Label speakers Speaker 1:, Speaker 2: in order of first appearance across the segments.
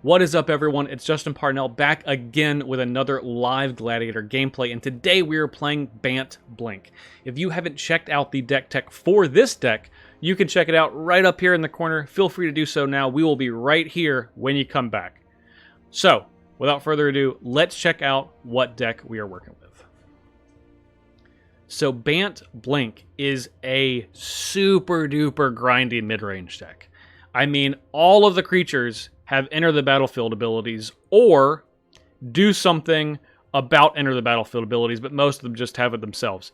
Speaker 1: What is up, everyone? It's Justin Parnell back again with another live Gladiator gameplay, and today we are playing Bant Blink. If you haven't checked out the deck tech for this deck, you can check it out right up here in the corner. Feel free to do so now. We will be right here when you come back. So, without further ado, let's check out what deck we are working with. So, Bant Blink is a super duper grindy mid-range deck. I mean, all of the creatures have enter the battlefield abilities or do something about enter the battlefield abilities, but most of them just have it themselves.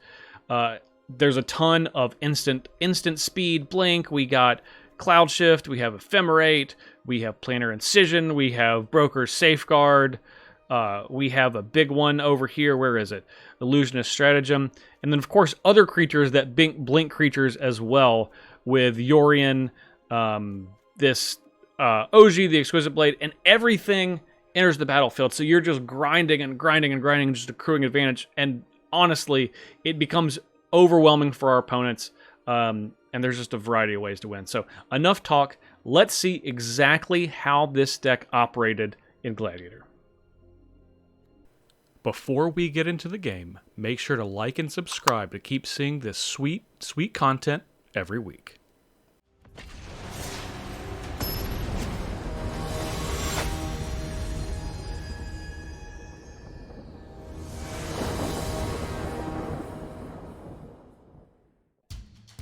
Speaker 1: There's a ton of instant speed blink. We got Cloud Shift, we have Ephemerate, we have Planar Incision, we have Broker's Safeguard, we have a big one over here. Where is it? Illusionist Stratagem. And then, of course, other creatures that blink creatures as well, with Yorion, Oji, the Exquisite Blade, and everything enters the battlefield. So you're just grinding and grinding and grinding, just accruing advantage. And honestly, it becomes overwhelming for our opponents. And there's just a variety of ways to win. So enough talk. Let's see exactly how this deck operated in Gladiator. Before we get into the game, make sure to like and subscribe to keep seeing this sweet, sweet content every week.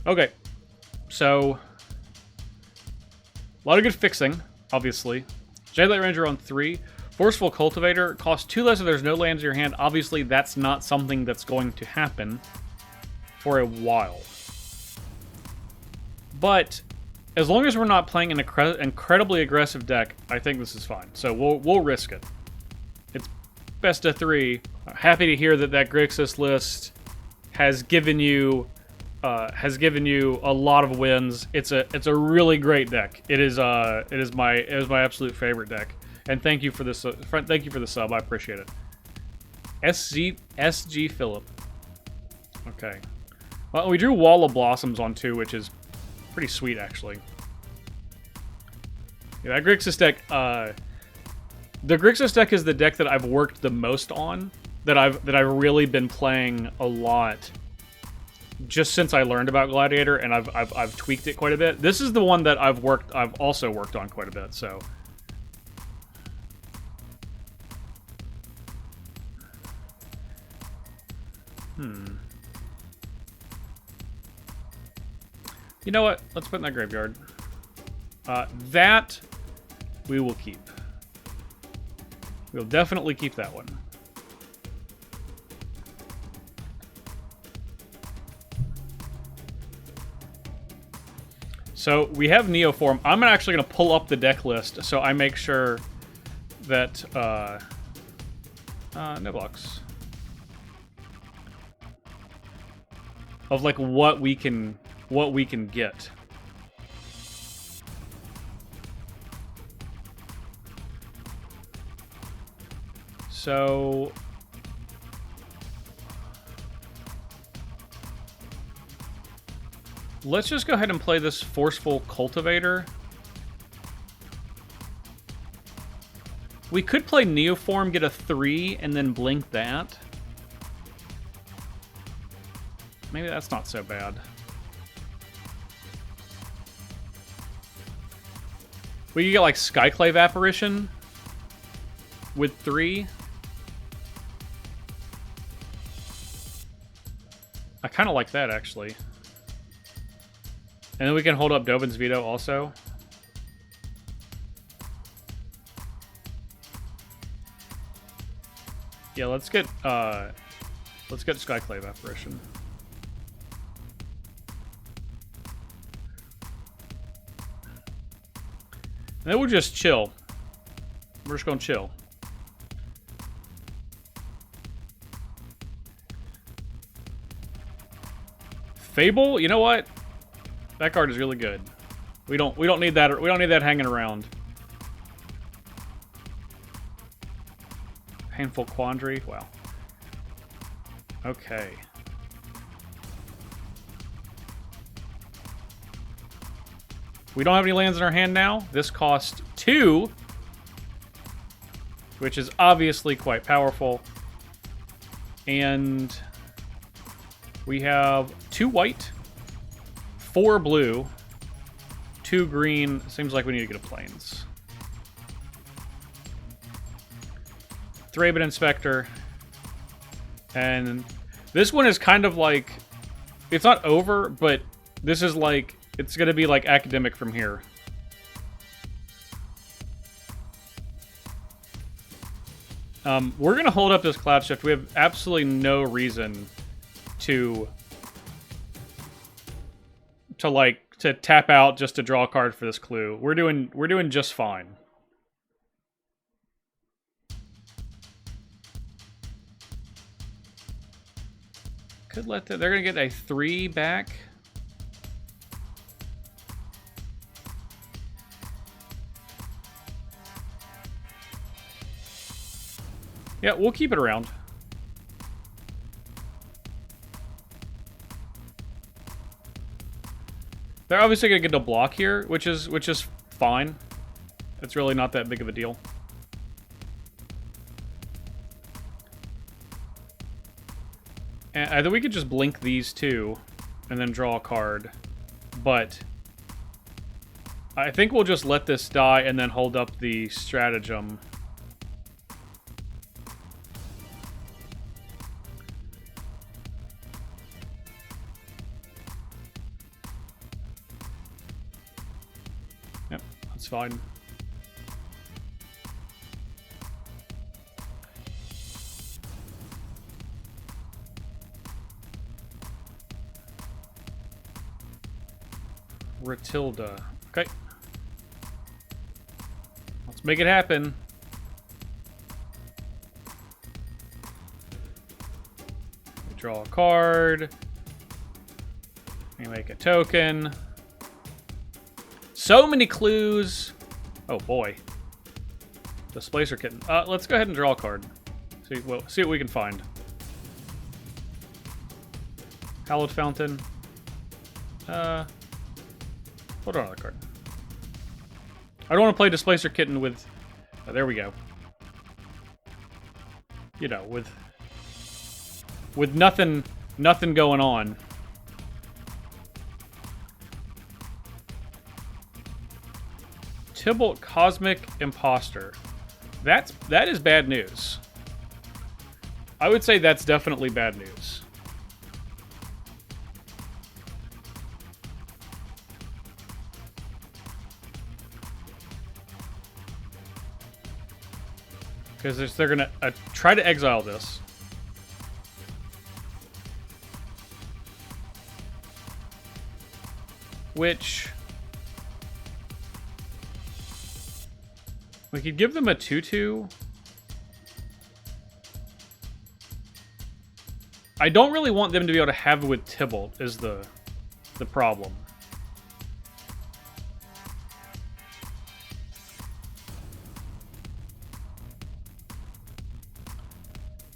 Speaker 1: Okay, so a lot of good fixing, obviously. Jadelight Ranger on 3. Forceful Cultivator costs 2 less if there's no lands in your hand. Obviously, that's not something that's going to happen for a while. But as long as we're not playing an incredibly aggressive deck, I think this is fine. So we'll risk it. It's best of 3. Happy to hear that Grixis list has given you a lot of wins. It's a really great deck. It is my absolute favorite deck. And thank you for this. Thank you for the sub. I appreciate it. SG Phillip. Okay. Well, we drew Wall of Blossoms on 2, which is pretty sweet, actually. Yeah, that Grixis deck. The Grixis deck is the deck that I've worked the most on. That I've really been playing a lot. Just since I learned about Gladiator, and I've tweaked it quite a bit. This is the one that I've also worked on quite a bit, so. You know what? Let's put in that graveyard. That we will keep. We'll definitely keep that one. So we have Neoform. I'm actually going to pull up the deck list so I make sure that no blocks of like what we can get. So let's just go ahead and play this Forceful Cultivator. We could play Neoform, get a 3, and then blink that. Maybe that's not so bad. We could get like Skyclave Apparition with 3. I kind of like that, actually. And then we can hold up Dovin's Veto also. Yeah, let's get Skyclave Apparition. And then we'll just chill. We're just gonna chill. Fable, you know what? That card is really good. We don't need that. We don't need that hanging around. Painful Quandary. Wow. Okay. We don't have any lands in our hand now. This costs 2. which is obviously quite powerful. And we have 2 white, 4 blue, 2 green. Seems like we need to get a plains. Thraben Inspector. And this one is kind of like... It's not over, but this is like... It's going to be like academic from here. We're going to hold up this Cloud Shift. We have absolutely no reason to tap out just to draw a card for this clue. We're doing just fine. Could let they're going to get a 3 back. Yeah, we'll keep it around. They're obviously gonna get a block here, which is fine. It's really not that big of a deal. And I think we could just blink these two and then draw a card. But I think we'll just let this die and then hold up the stratagem. Yep, that's fine. Ratilda. Okay. Let's make it happen. We draw a card. We make a token. So many clues. Oh boy. Displacer Kitten. Let's go ahead and draw a card. See what we can find. Hallowed Fountain. Hold on another card. I don't want to play Displacer Kitten with... Oh, there we go. You know, with nothing going on. Tybalt Cosmic Imposter. That is bad news. I would say that's definitely bad news. Because they're going to try to exile this. Which... we could give them a 2/2. I don't really want them to be able to have it with Tybalt, is the problem.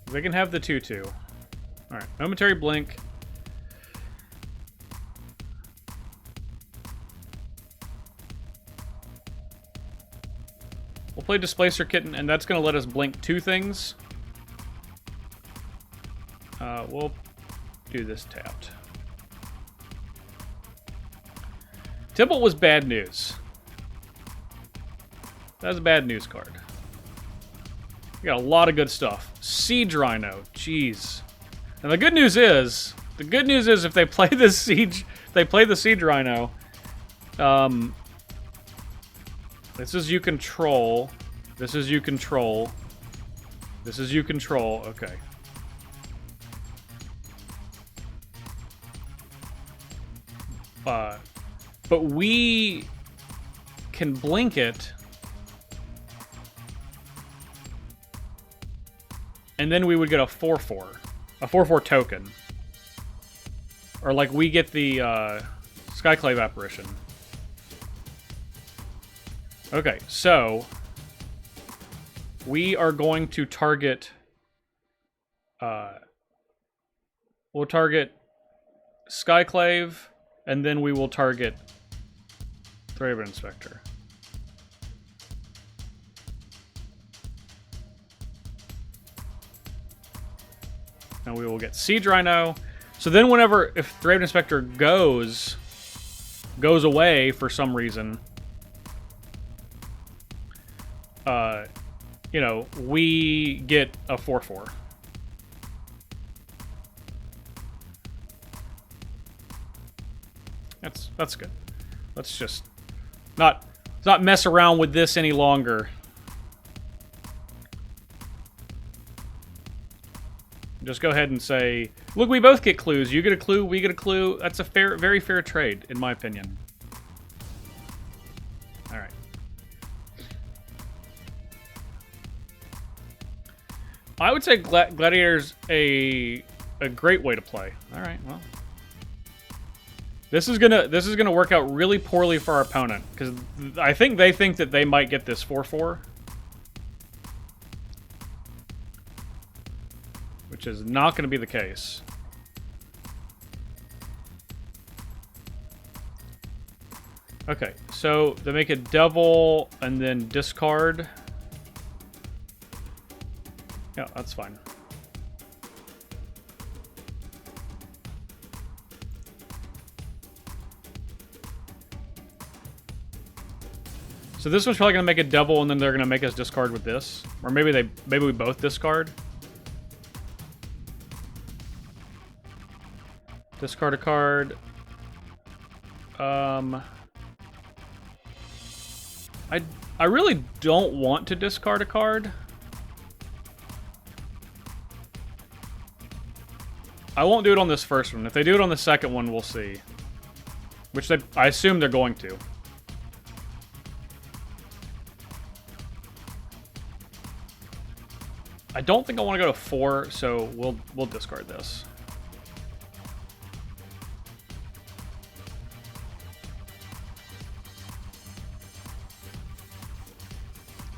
Speaker 1: They can have the 2/2. Alright, Momentary Blink. We'll play Displacer Kitten, and that's going to let us blink 2 things. We'll do this tapped. Tybalt was bad news. That was a bad news card. We got a lot of good stuff. Siege Rhino, jeez. And the good news is if they play this Siege, the Siege Rhino, this is you control. This is you control. This is you control. Okay. But we can blink it. And then we would get a 4/4. A 4/4 token. Or like we get the Skyclave Apparition. Okay, so we are going to target we'll target Skyclave, and then we will target Thraben Inspector. And we will get Siege Rhino. So then whenever, if the Raven Inspector goes away for some reason, you know, we get a 4/4. That's good. Let's just not mess around with this any longer. Just go ahead and say, look, we both get clues. You get a clue, we get a clue. That's a very fair trade, in my opinion. All right. I would say Gladiator's a great way to play. All right, well. This is gonna work out really poorly for our opponent, because I think they think that they might get this 4/4. Which is not going to be the case. Okay, so they make a devil and then discard. Yeah, that's fine. So this one's probably going to make a devil, and then they're going to make us discard with this. Or maybe we both discard. Discard a card. I really don't want to discard a card. I won't do it on this first one. If they do it on the second one, we'll see. Which I assume they're going to. I don't think I want to go to 4, so we'll discard this.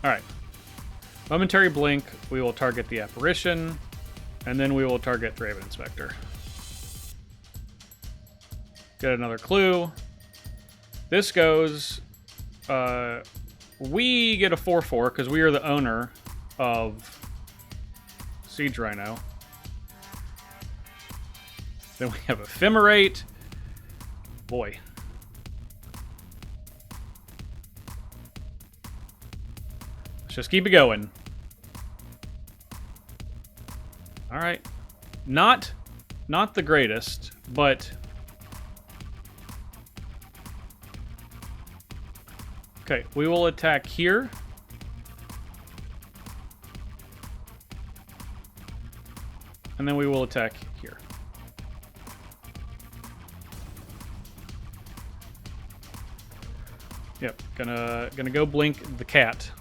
Speaker 1: Alright. Momentary blink, we will target the apparition, and then we will target the Raven Inspector. Get another clue. This goes... we get a 4/4 because we are the owner of Siege Rhino. Then we have Ephemerate. Boy. Let's just keep it going. Alright. Not the greatest, but... Okay, we will attack here. And then we will attack here. Yep, gonna go blink the cat.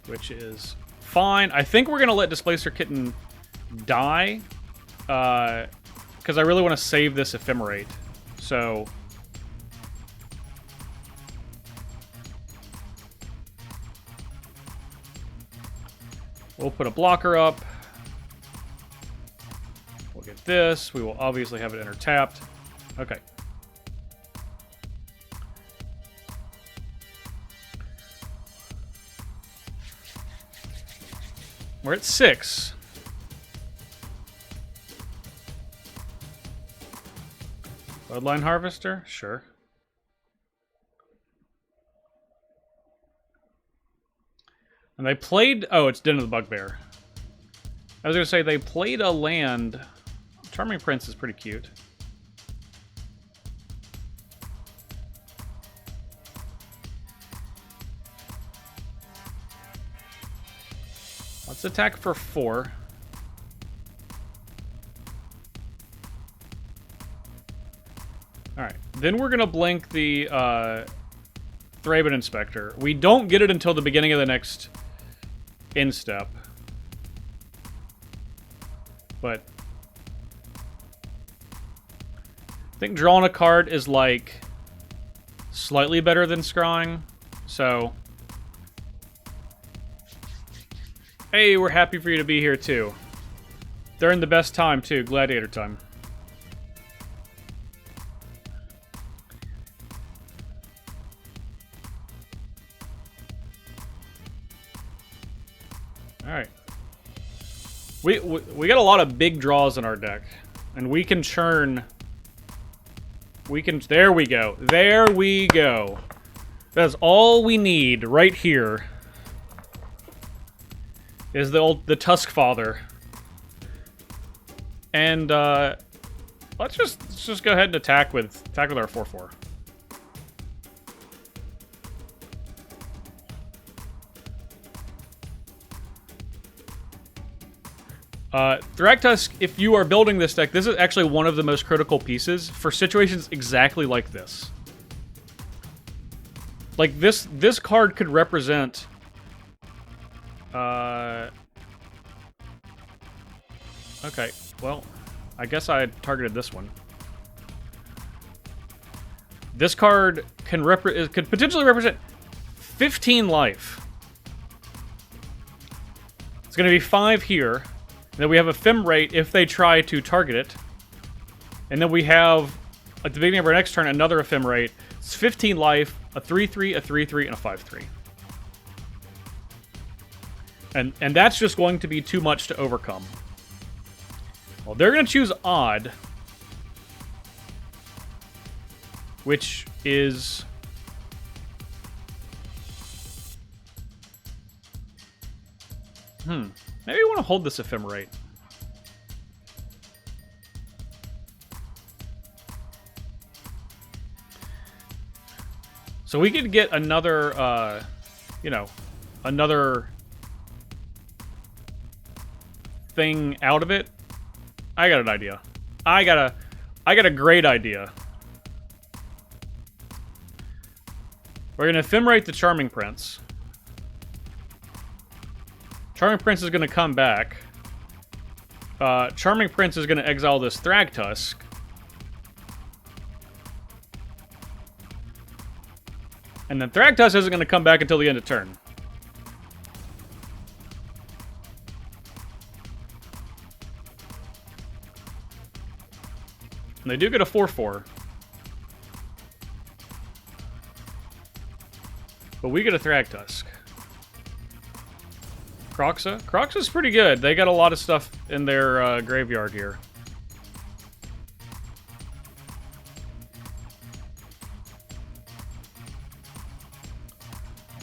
Speaker 1: Which is fine. I think we're gonna let Displacer Kitten die. Because I really want to save this Ephemerate. So... we'll put a blocker up. We'll get this. We will obviously have it enter tapped. Okay. We're at 6. Bloodline Harvester? Sure. And they played... oh, it's Den of the Bugbear. I was going to say, they played a land... Charming Prince is pretty cute. Let's attack for 4. Alright, then we're going to blink the Thraben Inspector. We don't get it until the beginning of the next instep. But I think drawing a card is like slightly better than scrying. So hey, we're happy for you to be here too. During the best time too, Gladiator time. Alright. We got a lot of big draws in our deck, and we can churn. We can. There we go. There we go. That's all we need right here. Is the Tusk Father. And let's just go ahead and attack with our 4/4. Thragtusk, if you are building this deck, this is actually one of the most critical pieces for situations exactly like this. Like, this card could represent... Okay, well, I guess I targeted this one. This card could potentially represent 15 life. It's going to be 5 here. And then we have a Fem rate if they try to target it. And then we have, at the beginning of our next turn, another ephemerate. It's 15 life, a 3/3, a 3/3, and a 5/3. And that's just going to be too much to overcome. Well, they're going to choose Odd. Which is... Maybe we want to hold this ephemerate. So we could get another, you know, another thing out of it. I got an idea. I got a great idea. We're gonna ephemerate the Charming Prince. Charming Prince is going to come back. Charming Prince is going to exile this Thragtusk. And then Thragtusk isn't going to come back until the end of turn. And they do get a 4/4. But we get a Thragtusk. Kroxa? Kroxa's pretty good. They got a lot of stuff in their graveyard here.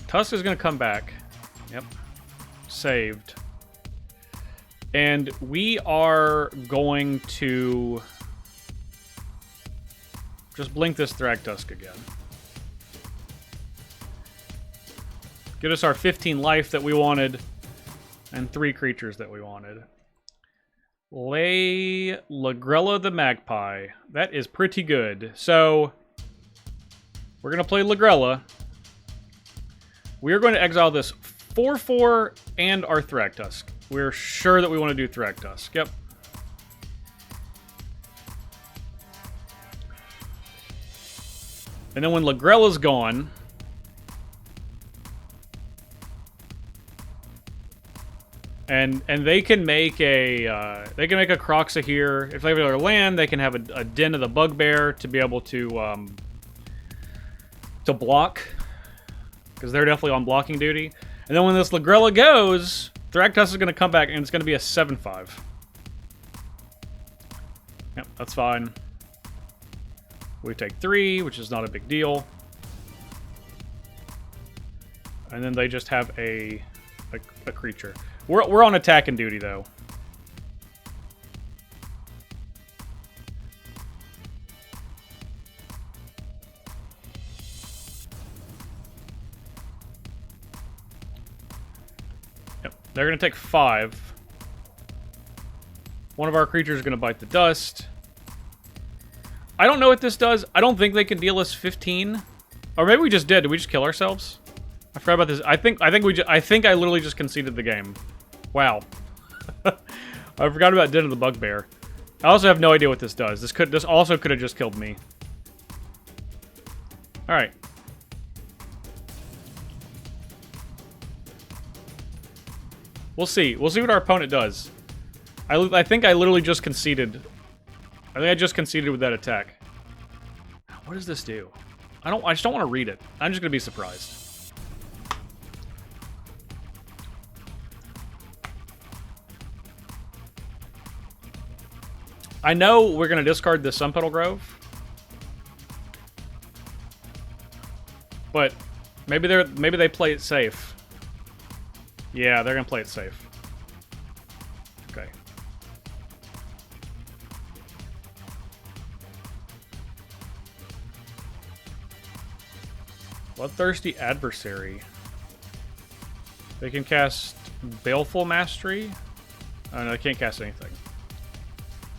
Speaker 1: Tusk is going to come back. Yep. Saved. And we are going to just blink this Thragtusk again. Get us our 15 life that we wanted. And 3 creatures that we wanted. Lay Lagrella the Magpie. That is pretty good. So, we're going to play Lagrella. We are going to exile this 4/4 and our Thragtusk. We're sure that we want to do Thragtusk. Yep. And then when Lagrella's gone... And they can make a Kroxa here. If they have their land, they can have a Den of the Bugbear to be able to block, because they're definitely on blocking duty. And then when this Lagrella goes, Thragtusk is going to come back, and it's going to be a 7/5. Yep, that's fine. We take 3, which is not a big deal. And then they just have a creature. We're on attacking duty, though. Yep, they're going to take 5. One of our creatures is going to bite the dust. I don't know what this does. I don't think they can deal us 15. Or maybe we just did. Did we just kill ourselves? I forgot about this. I think I literally just conceded the game. Wow. I forgot about Den of the Bugbear. I also have no idea what this does. This also could have just killed me. All right. We'll see. We'll see what our opponent does. I think I literally just conceded. I think I just conceded with that attack. What does this do? I just don't want to read it. I'm just gonna be surprised. I know we're going to discard the Sun Petal Grove. But maybe they play it safe. Yeah, they're going to play it safe. Okay. Bloodthirsty Adversary. They can cast Baleful Mastery. Oh no, they can't cast anything.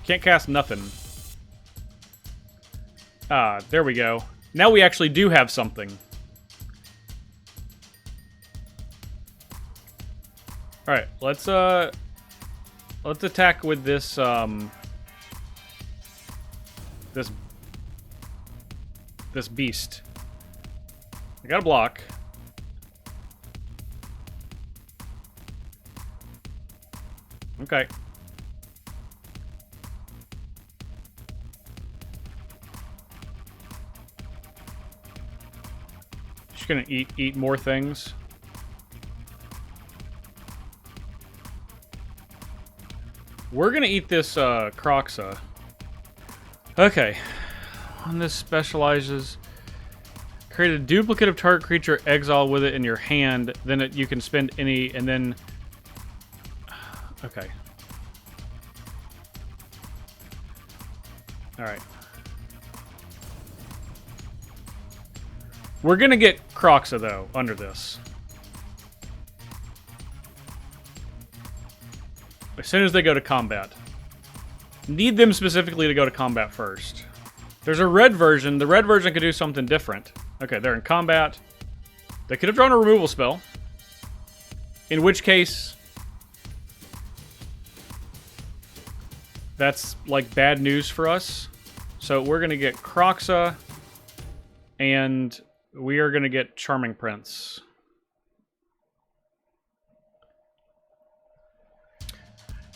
Speaker 1: Can't cast nothing. Ah, there we go. Now we actually do have something. Alright, let's attack with this this beast. I got a block. Okay. Just gonna eat more things. We're gonna eat this Croxa. Okay. When this specializes, create a duplicate of target creature, exile with it in your hand. Then you can spend any, and then. Okay. All right. We're gonna get Croxa though under this. As soon as they go to combat. Need them specifically to go to combat first. There's a red version. The red version could do something different. Okay, they're in combat. They could have drawn a removal spell. In which case, that's like bad news for us. So we're going to get Croxa, and we are going to get Charming Prince.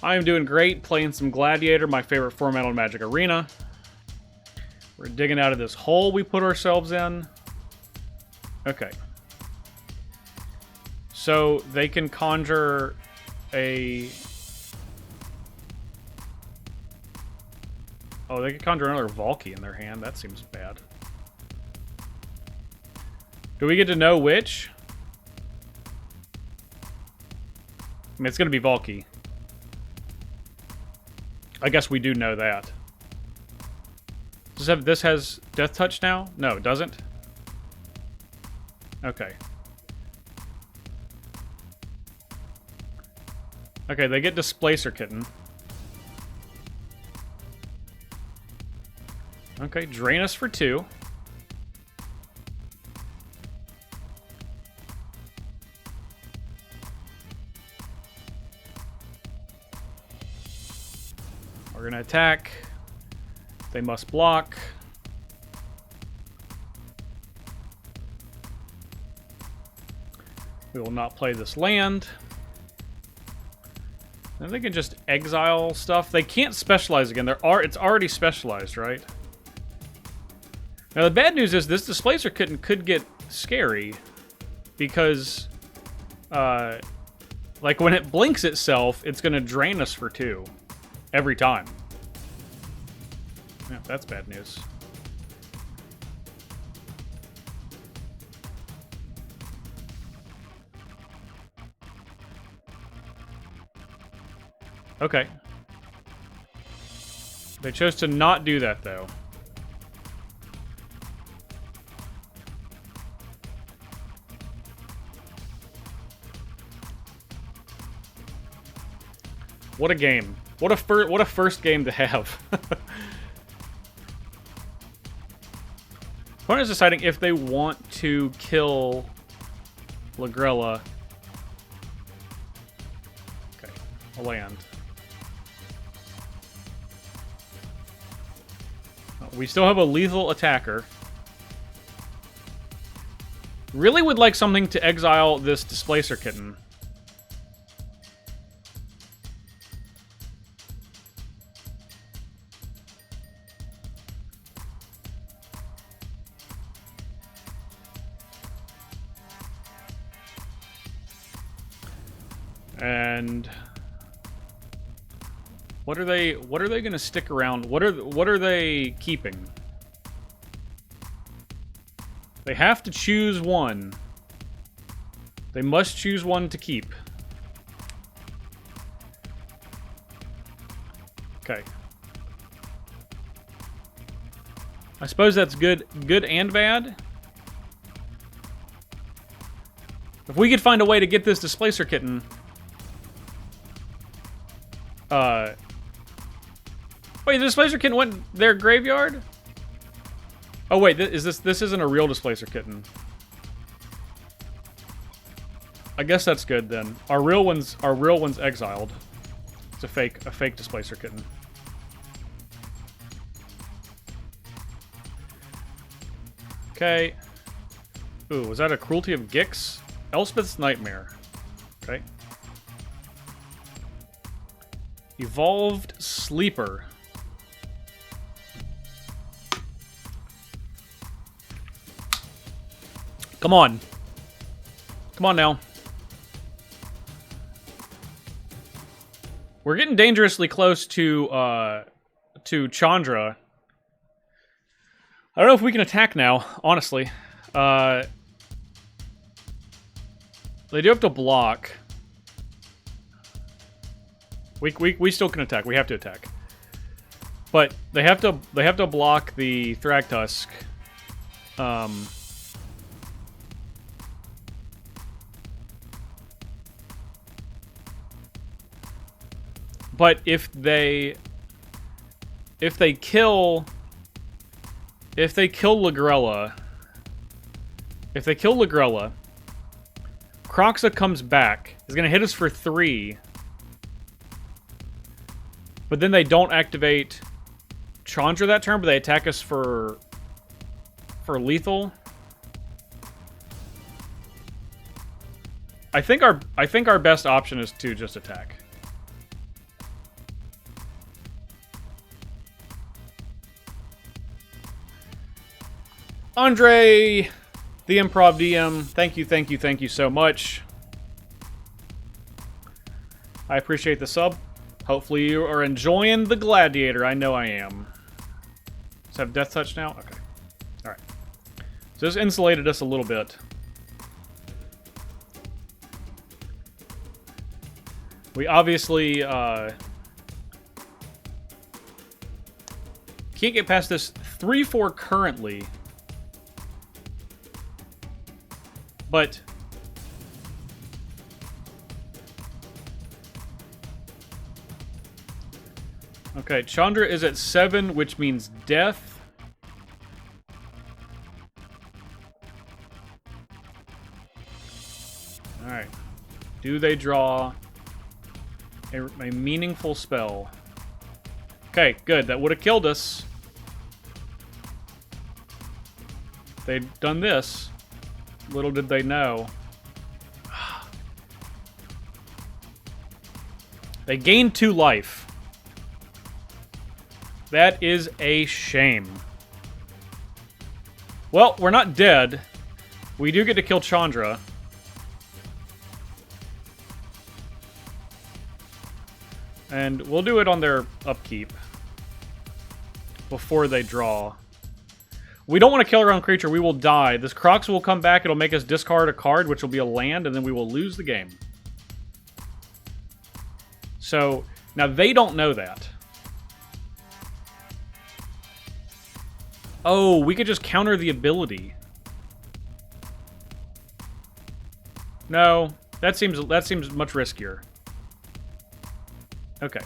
Speaker 1: I am doing great, playing some Gladiator, my favorite format on Magic Arena. We're digging out of this hole we put ourselves in. Okay. So they can conjure a... Oh, they can conjure another Valky in their hand. That seems bad. Do we get to know which? I mean, it's going to be Valky. I guess we do know that. This has Death Touch now? No, it doesn't. Okay. Okay, they get Displacer Kitten. Okay, drain us for 2. We're gonna attack. They must block. We will not play this land. And they can just exile stuff. They can't specialize again. It's already specialized, right? Now the bad news is this Displacer Kitten could get scary because, like when it blinks itself, it's gonna drain us for 2 every time. Yeah, that's bad news. Okay. They chose to not do that, though. What a game. What a first game to have. Opponent is deciding if they want to kill Lagrella. Okay, a land. We still have a lethal attacker. Really would like something to exile this Displacer Kitten. And What are they going to stick around? What are they keeping? They have to choose one. They must choose one to keep. Okay. I suppose that's good and bad. If we could find a way to get this Displacer Kitten... Wait, the Displacer Kitten went their graveyard? Oh wait, this isn't a real Displacer Kitten. I guess that's good then. Our real one's exiled. It's a fake Displacer Kitten. Okay. Ooh, was that a Cruelty of Gix? Elspeth's Nightmare. Okay. Evolved Sleeper. Come on. Come on now. We're getting dangerously close to Chandra. I don't know if we can attack now, honestly. They do have to block. We still can attack. We have to attack. But they have to block the Thragtusk. But if they kill Lagrella, Kroxa comes back. Is gonna hit us for 3. But then they don't activate Chandra that turn, but they attack us for lethal. I think our best option is to just attack. Andre, the Improv DM, thank you so much. I appreciate the sub. Hopefully you are enjoying the Gladiator. I know I am. Does it have Death Touch now? Okay. Alright. So this insulated us a little bit. We obviously can't get past this 3-4 currently. But okay, Chandra is at 7, which means death. Alright. Do they draw a meaningful spell? Okay, good. That would have killed us. They'd done this. Little did they know. They gained 2 life. That is a shame. Well, we're not dead. We do get to kill Chandra. And we'll do it on their upkeep. Before they draw. We don't want to kill our own creature. We will die. This Kroxa will come back. It'll make us discard a card, which will be a land, and then we will lose the game. So, now they don't know that. Oh, we could just counter the ability. No, that seems much riskier. Okay.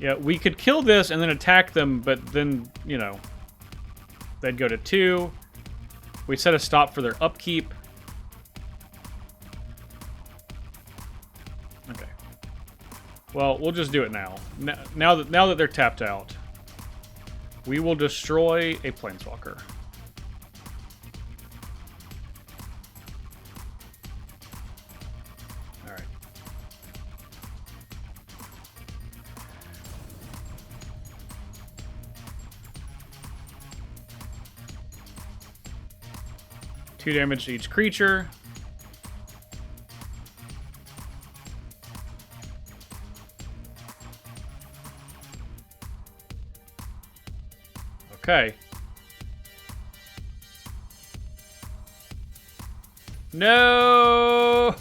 Speaker 1: Yeah, we could kill this and then attack them, but then, you know, they'd go to 2. We set a stop for their upkeep. Okay. Well, we'll just do it now. Now that they're tapped out, we will destroy a Planeswalker. All right. Two damage to each creature. Okay. No!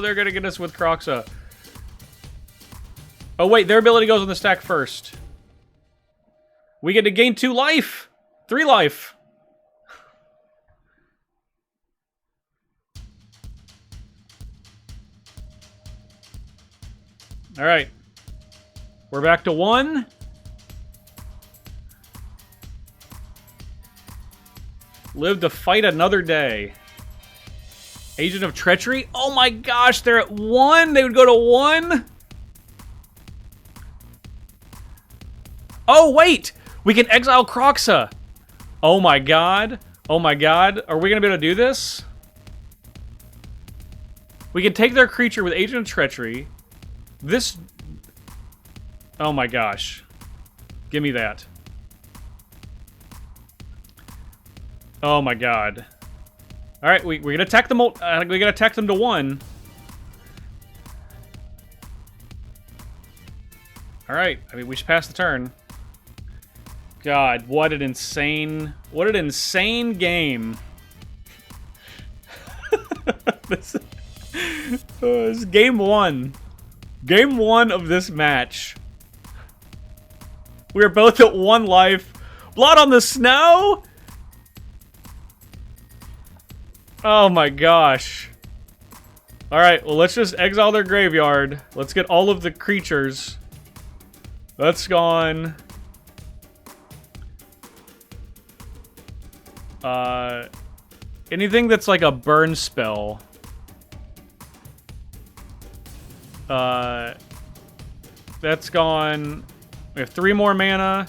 Speaker 1: They're gonna get us with Croxa. Oh wait, their ability goes on the stack first. We get to gain 2 life! 3 life! Alright. We're back to 1. Live to fight another day. Agent of Treachery? Oh my gosh, they're at 1? They would go to 1? Oh, wait! We can exile Croxa! Oh my god. Oh my god. Are we gonna be able to do this? We can take their creature with Agent of Treachery. This... Oh my gosh. Give me that. Oh my god. Alright, we're gonna attack them. We gotta attack them to 1. Alright, I mean, we should pass the turn. God, what an insane game. This is game 1. Game 1 of this match. We are both at 1 life. Blood on the snow? Oh my gosh. Alright, well let's just exile their graveyard. Let's get all of the creatures. That's gone. Anything that's like a burn spell. That's gone. We have 3 more mana.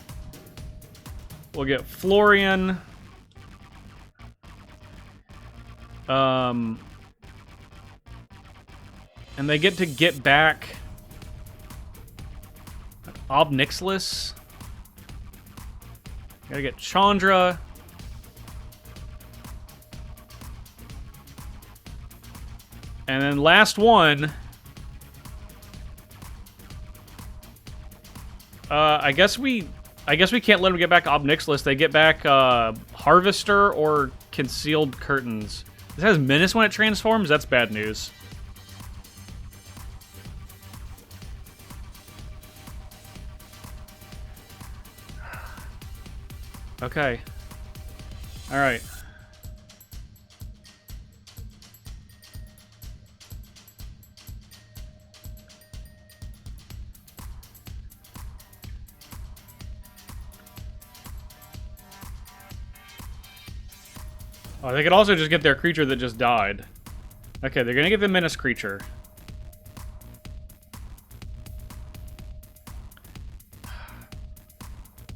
Speaker 1: We'll get Florian. And they get back Obnixilus. Gotta get Chandra. And then last one. I guess we can't let them get back Obnixilus. They get back Harvester or Concealed Curtains. This has Menace when it transforms? That's bad news. Okay. Alright. Oh, they could also just get their creature that just died. Okay, they're gonna get the Menace creature.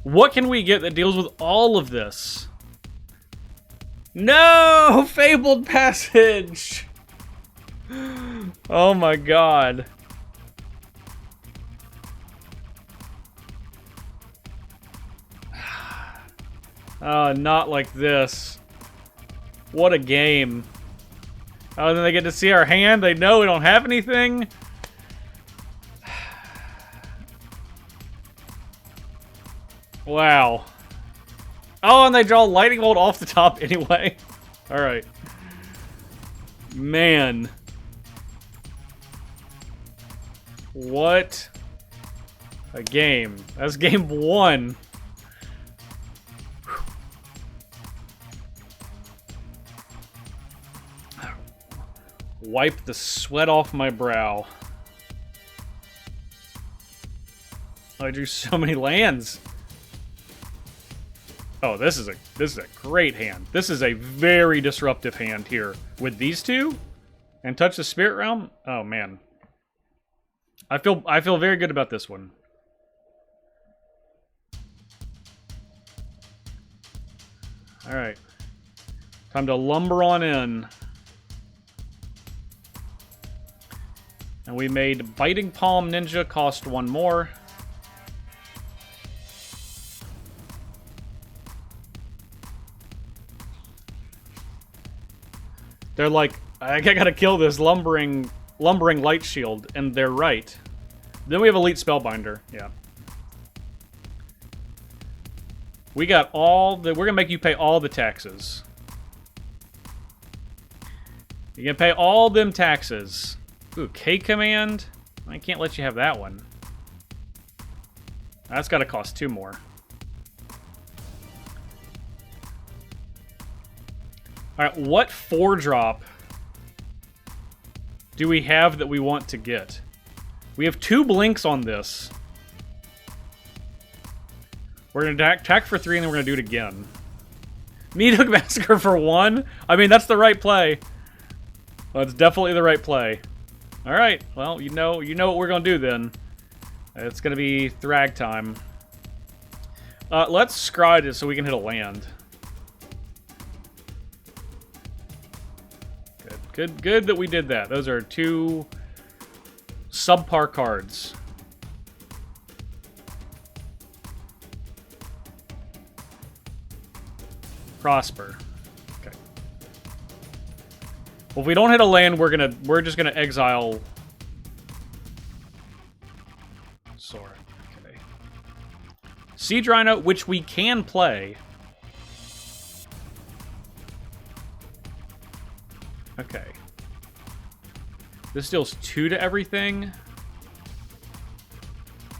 Speaker 1: What can we get that deals with all of this? No! Fabled Passage! Oh my god. Not like this. What a game. Oh, then they get to see our hand. They know we don't have anything. Wow. Oh, and they draw Lightning Bolt off the top anyway. Alright. Man. What a game. That's game 1. Wipe the sweat off my brow. I drew so many lands. Oh, this is a great hand. This is a very disruptive hand here with these two, and touch the Spirit Realm. Oh man, I feel very good about this one. All right, time to lumber on in. And we made Biting Palm Ninja cost 1 more. They're like, I gotta kill this lumbering light shield, and they're right. Then we have Elite Spellbinder, yeah. We got all the... We're going to make you pay all the taxes. You're going to pay all them taxes. Ooh, K command? I can't let you have that one. That's got to cost 2 more. Alright, what 4-drop do we have that we want to get? We have 2 blinks on this. We're going to attack for 3, and then we're going to do it again. Meat Hook Massacre for 1? I mean, that's the right play. Well, it's definitely the right play. Alright, well, you know what we're going to do then. It's going to be Thrag time. Let's scry this so we can hit a land. Good that we did that. Those are 2 subpar cards. Prosper. Okay. Well, if we don't hit a land, we're just gonna exile Sora. Okay. Siege Rhino, which we can play. Okay. This deals 2 to everything.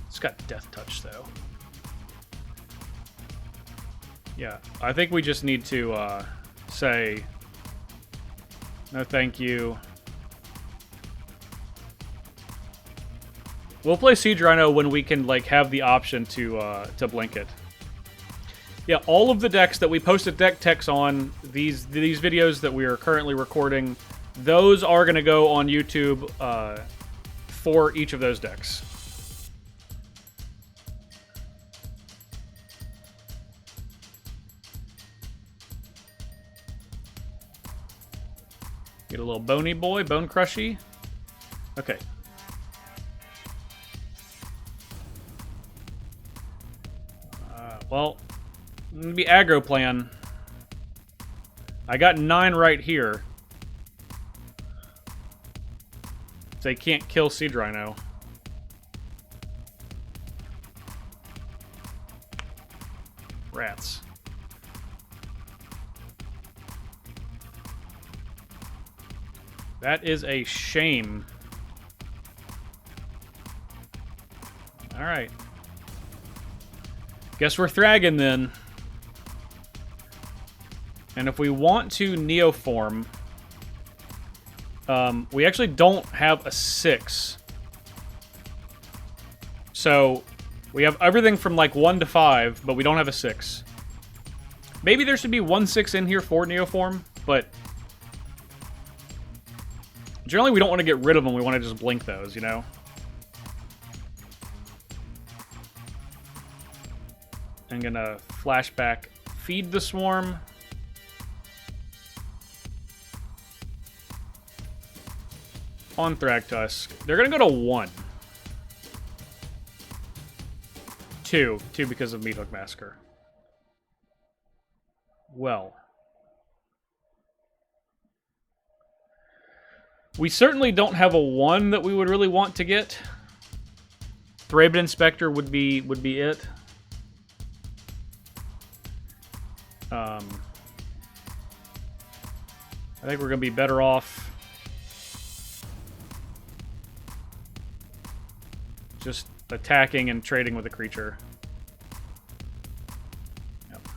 Speaker 1: It's got Death Touch, though. Yeah, I think we just need to say no thank you. We'll play Siege Rhino when we can like have the option to blink it. Yeah, all of the decks that we posted deck techs on, these videos that we are currently recording, those are going to go on YouTube for each of those decks. Get a little bony boy, bone crushy. Okay. Well, maybe aggro plan. I got 9 right here. They can't kill Siege Rhino. Rats. That is a shame. Alright. Guess we're thragging then. And if we want to Neoform, we actually don't have a 6. So, we have everything from like 1 to 5, but we don't have a 6. Maybe there should be 1 6 in here for Neoform, but generally we don't want to get rid of them, we want to just blink those, you know? I'm gonna flashback, feed the swarm. On Thragtusk. They're gonna go to 1. 2 because of Meat Hook Massacre. Well. We certainly don't have a 1 that we would really want to get. Thraben Inspector would be it. I think we're going to be better off just attacking and trading with a creature. Yep.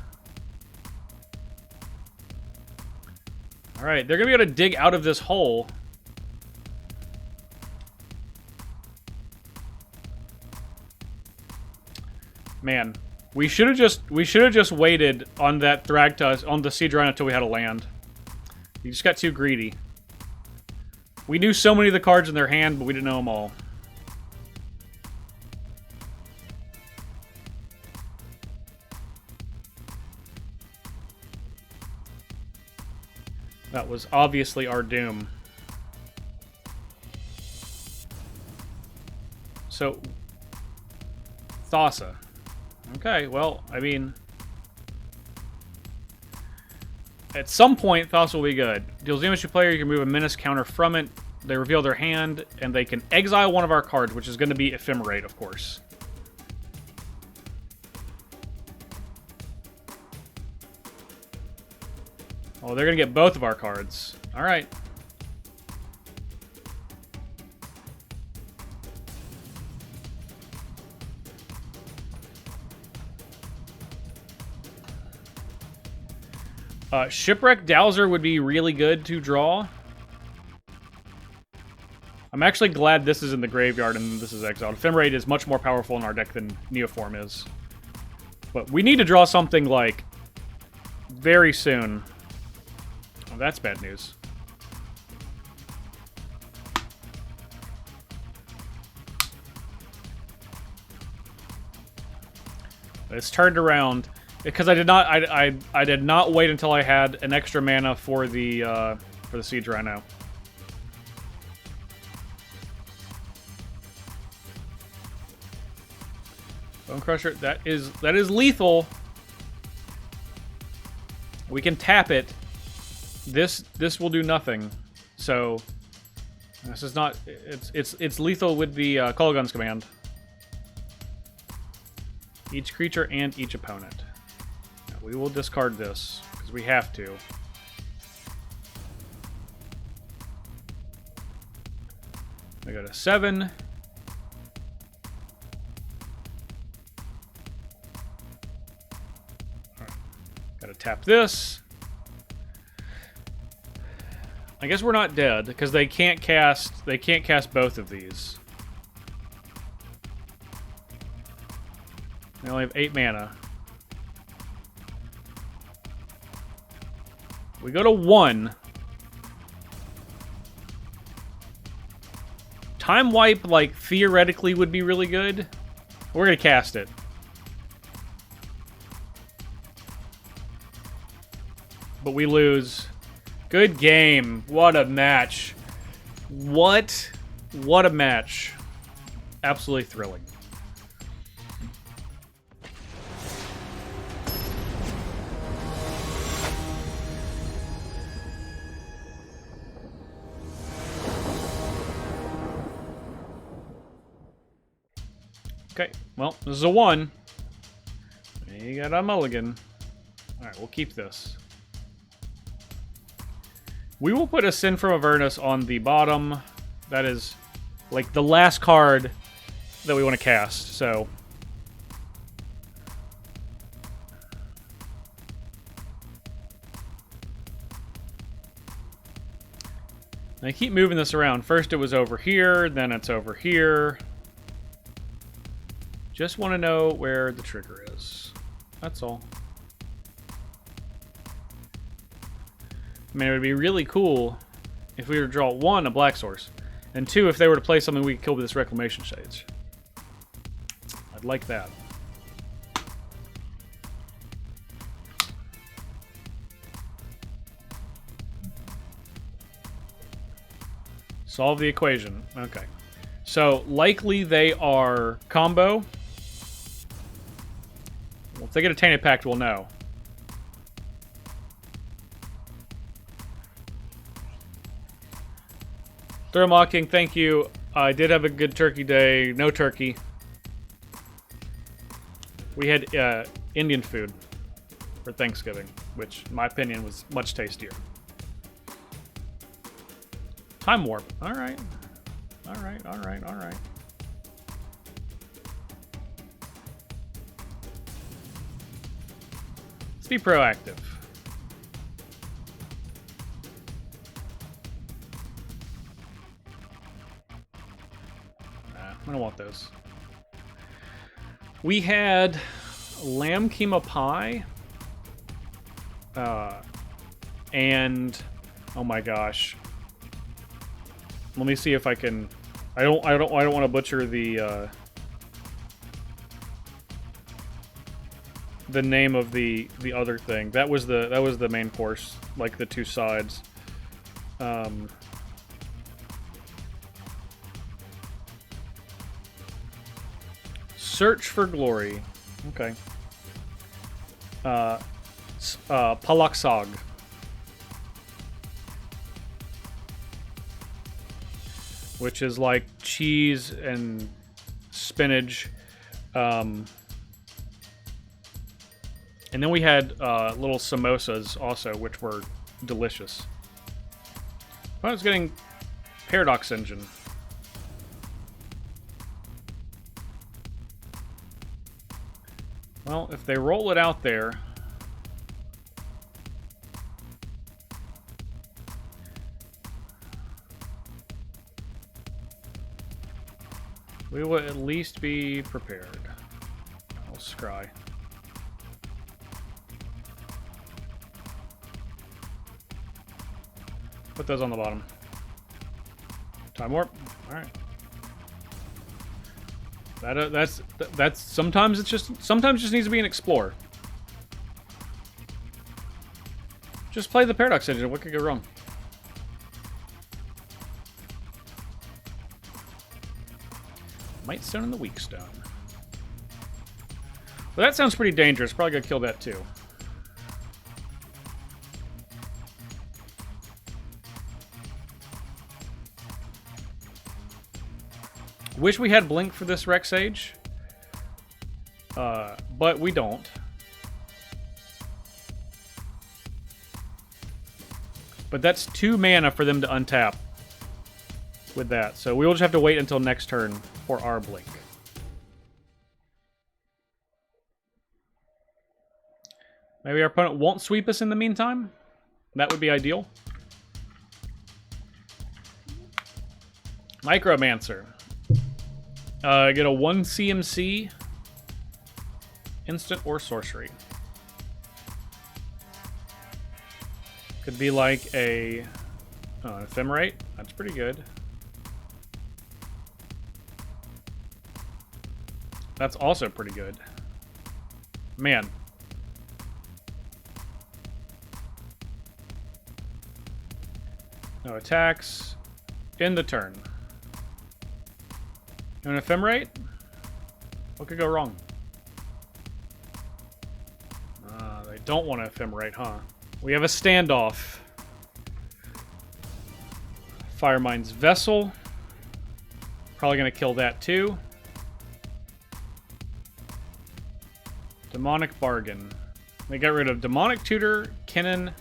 Speaker 1: Alright, they're going to be able to dig out of this hole. Man, we should have just waited on that Thragtusk, on the Siege Rhino until we had a land. You just got too greedy. We knew so many of the cards in their hand, but we didn't know them all. That was obviously our doom. So, Thassa. Okay, well, I mean, at some point, Thassa will be good. Deals damage to player, you can move a menace counter from it. They reveal their hand, and they can exile one of our cards, which is going to be Ephemerate, of course. Oh, they're going to get both of our cards. All right. Shipwreck Dowser would be really good to draw. I'm actually glad this is in the graveyard and this is exiled. Ephemerate is much more powerful in our deck than Neoform is. But we need to draw something, like, very soon. Oh, that's bad news. It's turned around. Because I did not, I did not wait until I had an extra mana for the Siege Rhino. Bone Crusher, that is lethal. We can tap it. This will do nothing. So this is not. It's lethal with the Call Guns command. Each creature and each opponent. We will discard this, because we have to. I got a 7. Right. Gotta tap this. I guess we're not dead, because they can't cast both of these. They only have 8 mana. We go to 1. Time Wipe, like, theoretically would be really good. We're going to cast it. But we lose. Good game. What a match. What a match. Absolutely thrilling. Okay, well, this is a 1. You got a mulligan. Alright, we'll keep this. We will put a Sin from Avernus on the bottom. That is, like, the last card that we want to cast, so... And I keep moving this around. First it was over here, then it's over here. Just want to know where the trigger is. That's all. I mean, it would be really cool if we were to draw 1, a black source, and 2, if they were to play something we could kill with this Reclamation Shades. I'd like that. Solve the equation. Okay. So, likely they are combo. Well, if they get a Tainted Pact, we'll know. Thermocking, thank you. I did have a good turkey day. No turkey. We had Indian food for Thanksgiving, which, in my opinion, was much tastier. Time Warp. Alright. Alright, alright, alright. Let's be proactive. I don't want those. We had Lamb Keema Pie. And oh my gosh. Let me see if I can. I don't want to butcher the name of the other thing. That was the main course, like the 2 sides. Search for Glory. Okay. Palaksog. Which is like cheese and spinach. And then we had little samosas also, which were delicious. I was getting Paradox Engine. Well, if they roll it out there... we will at least be prepared. I'll scry. Put those on the bottom. Time warp. All right. That's sometimes it just needs to be an explorer. Just play the Paradox Engine. What could go wrong? Might Stone and the Weak Stone. Well, that sounds pretty dangerous. Probably gonna kill that too. Wish we had Blink for this Rex Age. But we don't. But that's 2 mana for them to untap with that. So we will just have to wait until next turn for our Blink. Maybe our opponent won't sweep us in the meantime. That would be ideal. Micromancer. Get a 1 CMC, instant or sorcery. Could be like a Ephemerate. That's pretty good. That's also pretty good. Man. No attacks. End the turn. An Ephemerate? What could go wrong? They don't want to Ephemerate, huh? We have a standoff. Firemind's Vessel. Probably going to kill that too. Demonic Bargain. They got rid of Demonic Tutor, Kinnan,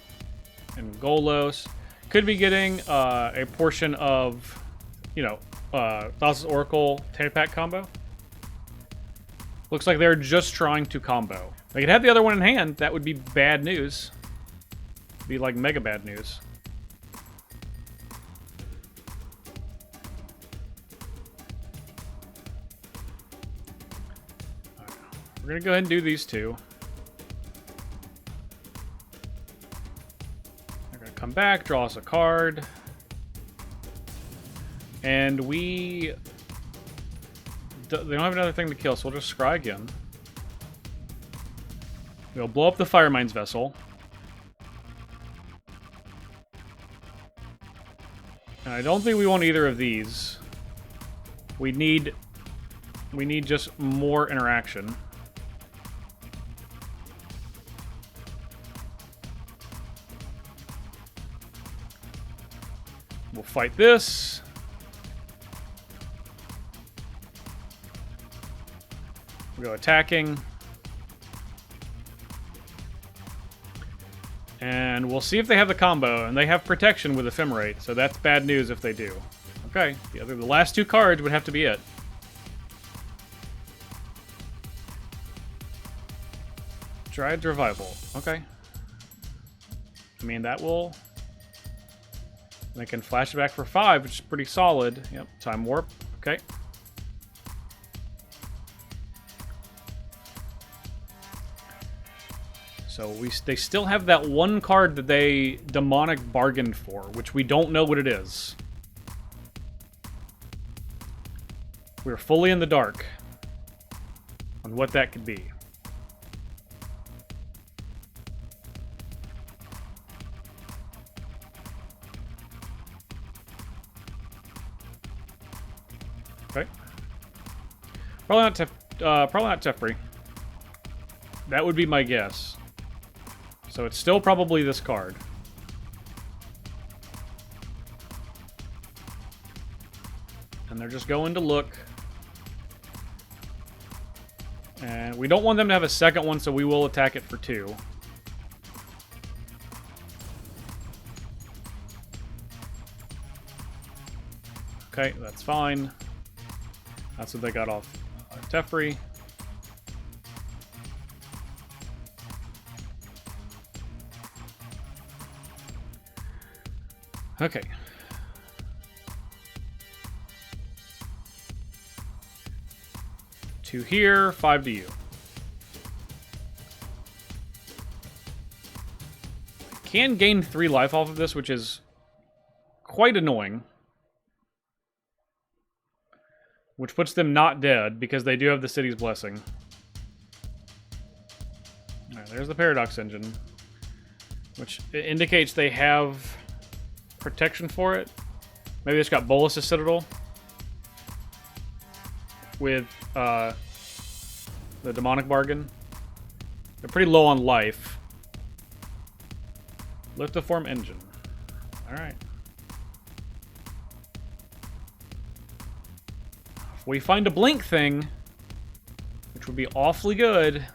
Speaker 1: and Golos. Could be getting a portion of, you know, Thassa's Oracle Telepack combo. Looks like they're just trying to combo. They could have the other one in hand. That would be bad news. Be like mega bad news. Right. We're gonna go ahead and do these two. They're gonna come back, draw us a card. And they don't have another thing to kill, so we'll just scry again. We'll blow up the Firemind's Vessel. And I don't think we want either of these. We need just more interaction. We'll fight this. We'll go attacking. And we'll see if they have the combo, and they have protection with Ephemerate, so that's bad news if they do. Okay, the last 2 cards would have to be it. Dryad's Revival. Okay. I mean, that will... They can flash it back for 5, which is pretty solid. Yep, Time Warp. Okay. So they still have that 1 card that they demonic bargained for, which we don't know what it is. We're fully in the dark on what that could be. Okay. Probably not Teferi. That would be my guess. So it's still probably this card. And they're just going to look. And we don't want them to have a second one, so we will attack it for 2. Okay, that's fine. That's what they got off Teferi. Okay. Two here, 5 to you. Can gain 3 life off of this, which is quite annoying. Which puts them not dead, because they do have the city's blessing. Alright, there's the Paradox Engine. Which indicates they have protection for it. Maybe it's got Bolus's Citadel. With the Demonic Bargain. They're pretty low on life. Lithiform Engine. Alright. If we find a blink thing, which would be awfully good,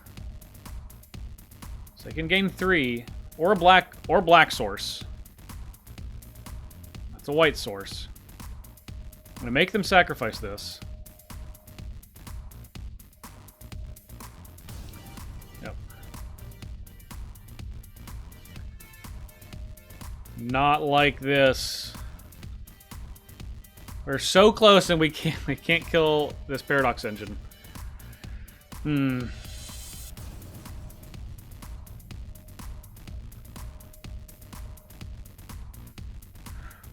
Speaker 1: so they can gain 3, or a black source. That's a white source. I'm gonna make them sacrifice this. Yep. Not like this. We're so close, and we can't kill this Paradox Engine.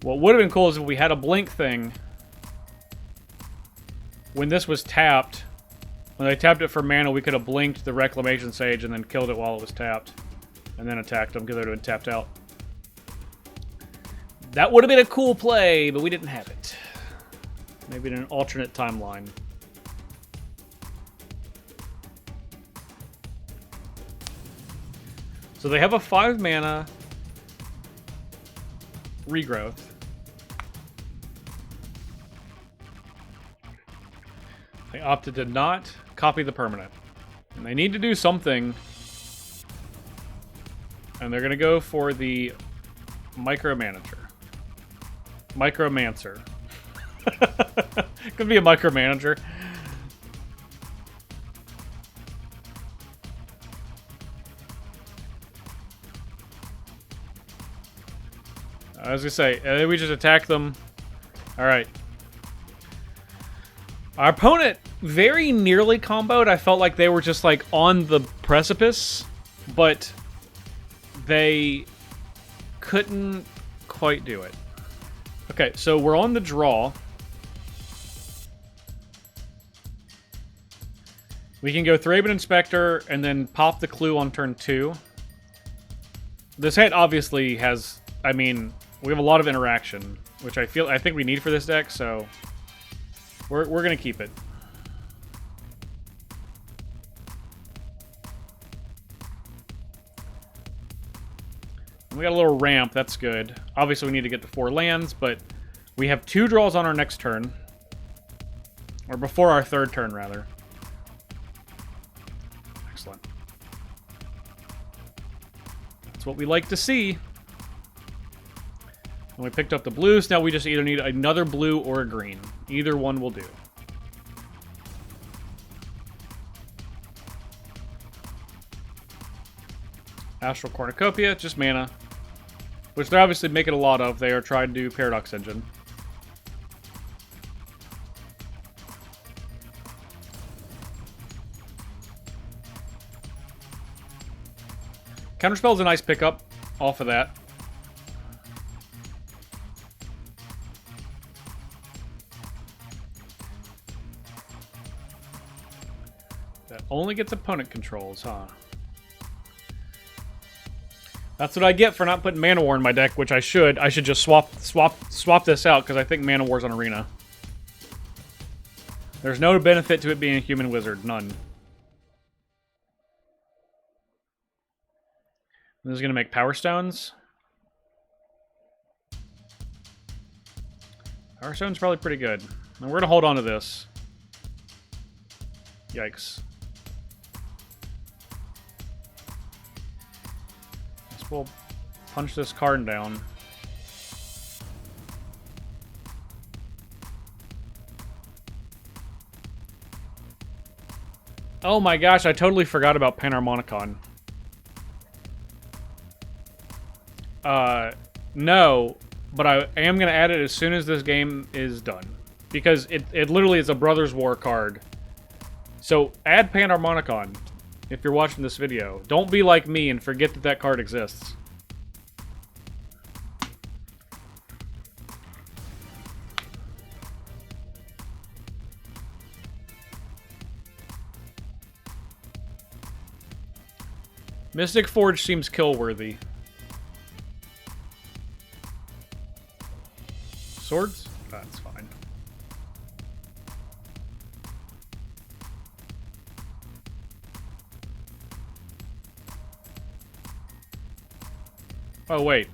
Speaker 1: What would have been cool is if we had a blink thing. When this was tapped, when they tapped it for mana, we could have blinked the Reclamation Sage and then killed it while it was tapped. And then attacked them because they would have been tapped out. That would have been a cool play, but we didn't have it. Maybe in an alternate timeline. So they have a 5 mana regrowth. They opted to not copy the permanent. And they need to do something. And they're going to go for the Micromanager. Micromancer. Could be a micromanager. I was gonna say, we just attack them. Alright. Our opponent very nearly comboed. I felt like they were just like on the precipice, but they couldn't quite do it. Okay, so we're on the draw. We can go Thraben Inspector and then pop the clue on turn 2. This hand obviously has, I mean, we have a lot of interaction, which I think we need for this deck, so we're gonna keep it. And we got a little ramp, that's good. Obviously we need to get to 4 lands, but we have 2 draws on our next turn. Or before our 3rd turn, rather. Excellent. That's what we like to see. And we picked up the blues. Now we just either need another blue or a green. Either one will do. Astral Cornucopia, just mana. Which they're obviously making a lot of. They are trying to do Paradox Engine. Counterspell is a nice pickup off of that. That only gets opponent controls, huh? That's what I get for not putting Mana War in my deck, which I should. I should just swap this out because I think Mana War's on Arena. There's no benefit to it being a human wizard, none. This is gonna make Power Stones. Power Stone's probably pretty good. And we're gonna hold on to this. Yikes. We'll punch this card down. Oh my gosh, I totally forgot about Panharmonicon. No, but I am going to add it as soon as this game is done. Because it literally is a Brothers War card. So add Panharmonicon if you're watching this video. Don't be like me and forget that that card exists. Mystic Forge seems kill-worthy. Swords? That's fine. Oh, wait.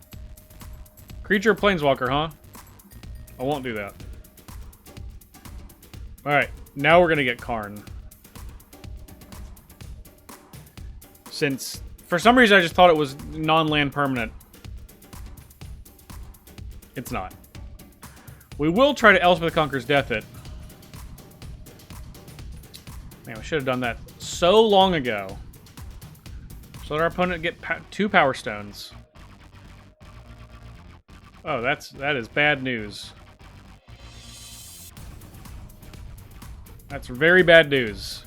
Speaker 1: Creature Planeswalker, huh? I won't do that. Alright, now we're gonna get Karn. Since, for some reason, I just thought it was non-land permanent. It's not. We will try to Elspeth Conquers Death it. Man, we should have done that so long ago. So let our opponent get 2 Power Stones. Oh, that is bad news. That's very bad news.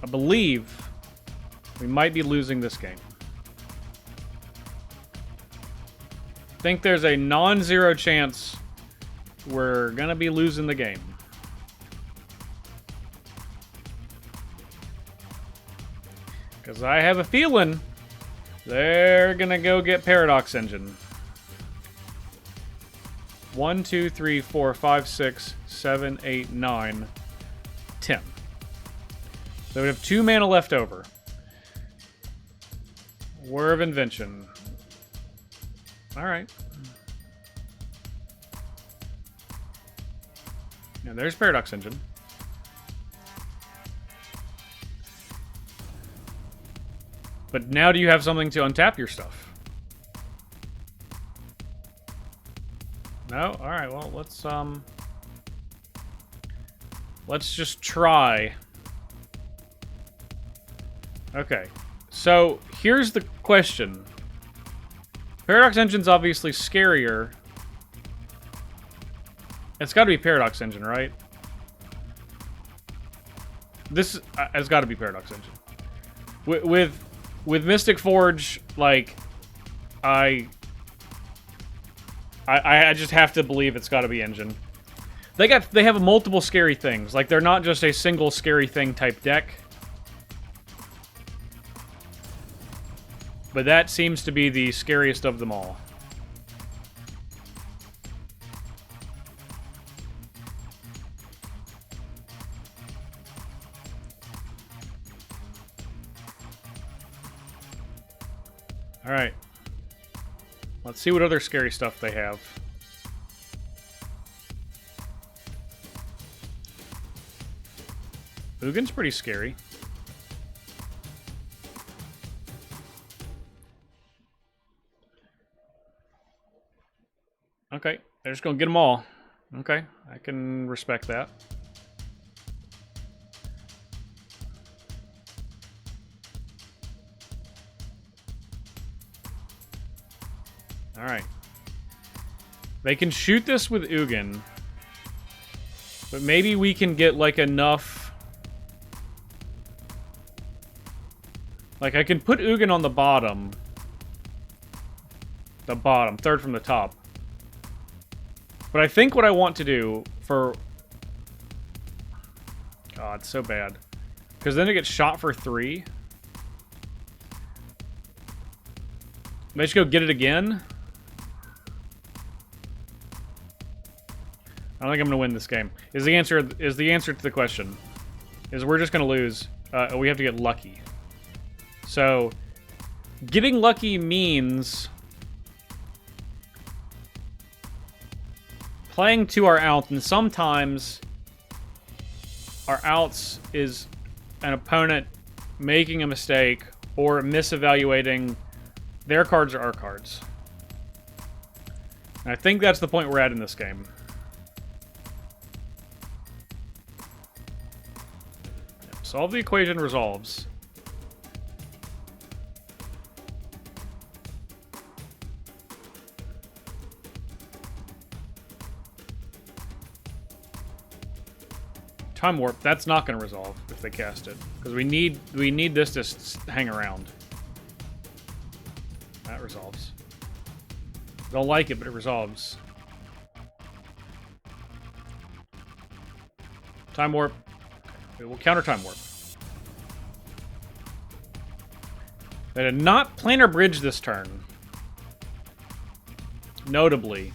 Speaker 1: I believe we might be losing this game. I think there's a non-zero chance we're gonna be losing the game. Because I have a feeling they're gonna go get Paradox Engine. 1, 2, 3, 4, 5, 6, 7, 8, 9, 10. So we have 2 mana left over. War of Invention. Alright. Now there's Paradox Engine. But now do you have something to untap your stuff? No? Alright, well, let's just try. Okay. So, here's the question. Paradox Engine's obviously scarier. It's gotta be Paradox Engine, right? This has gotta be Paradox Engine. With Mystic Forge, like, I just have to believe it's gotta be Engine. They have multiple scary things. Like, they're not just a single scary thing type deck. But that seems to be the scariest of them all. Alright. Let's see what other scary stuff they have. Ugin's pretty scary. Okay, they're just gonna get them all. Okay, I can respect that. Alright. They can shoot this with Ugin. But maybe we can get, like, enough... Like, I can put Ugin on the bottom. The bottom, third from the top. But I think what I want to do for... God, it's so bad. Because then it gets shot for 3. Maybe I should go get it again? I don't think I'm going to win this game. Is the answer to the question. Is we're just going to lose. We have to get lucky. So, getting lucky means... playing to our out, and sometimes our outs is an opponent making a mistake or misevaluating their cards or our cards. And I think that's the point we're at in this game. Solve the equation resolves. Time warp. That's not going to resolve if they cast it, because we need this to hang around. That resolves. Don't like it, but it resolves. Time warp. Okay, we'll counter time warp. They did not planar bridge this turn. Notably.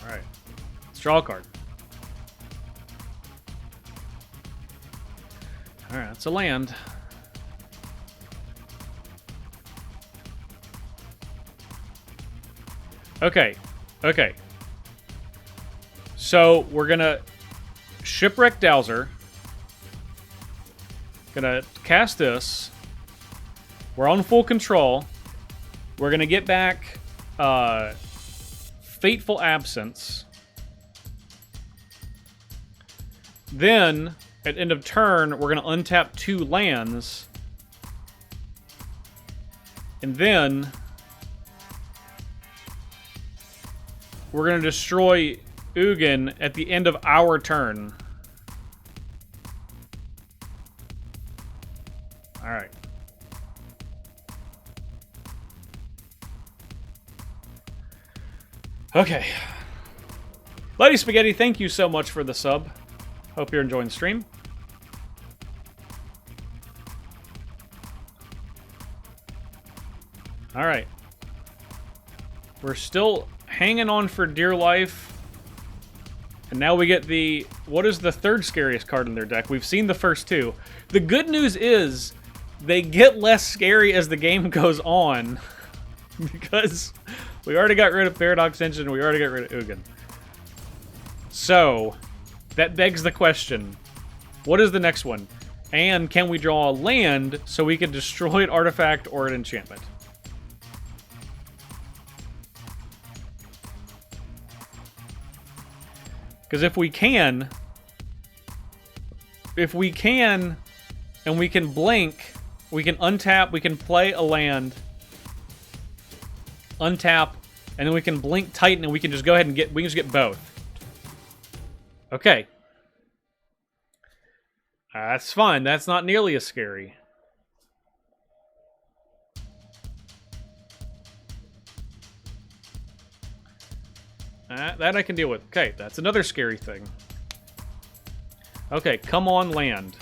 Speaker 1: Alright. Let's draw a card. Alright, that's a land. Okay. Okay. So, we're gonna Shipwreck Dowser. Gonna cast this. We're on full control. We're gonna get back Fateful Absence. Then, at end of turn, we're gonna untap 2 lands. And then we're gonna destroy Ugin at the end of our turn. Alright. Okay. Lady Spaghetti, thank you so much for the sub. Hope you're enjoying the stream. Alright. We're still hanging on for dear life. And now we get the... What is the third scariest card in their deck? We've seen the first 2. The good news is they get less scary as the game goes on. Because we already got rid of Paradox Engine and we already got rid of Ugin. So, that begs the question. What is the next one? And can we draw a land so we can destroy an artifact or an enchantment? Because if we can, and we can blink, we can untap, we can play a land, untap, and then we can blink Titan, and we can just go ahead and we can just get both. Okay. That's fine. That's not nearly as scary. That I can deal with. Okay, that's another scary thing. Okay, come on land.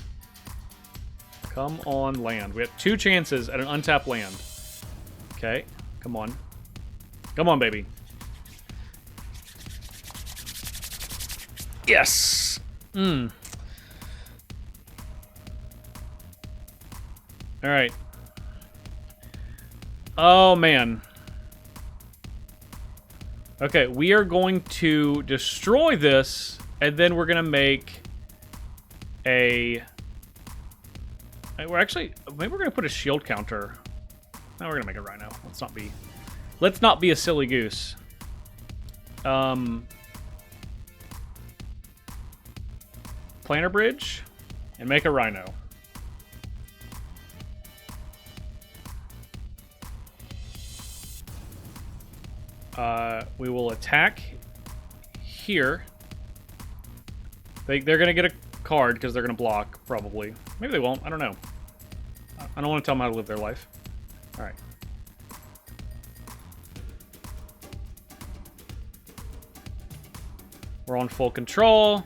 Speaker 1: Come on land. We have 2 chances at an untapped land. Okay, come on. Come on, baby. Yes! Alright. Oh, man. Okay, we are going to destroy this, and then we're going to make a... We're actually... Maybe we're going to put a shield counter. No, we're going to make a Rhino. Let's not be a silly goose. Planar Bridge, and make a Rhino. We will attack here. They're going to get a card because they're going to block, probably. Maybe they won't. I don't know. I don't want to tell them how to live their life. All right. We're on full control.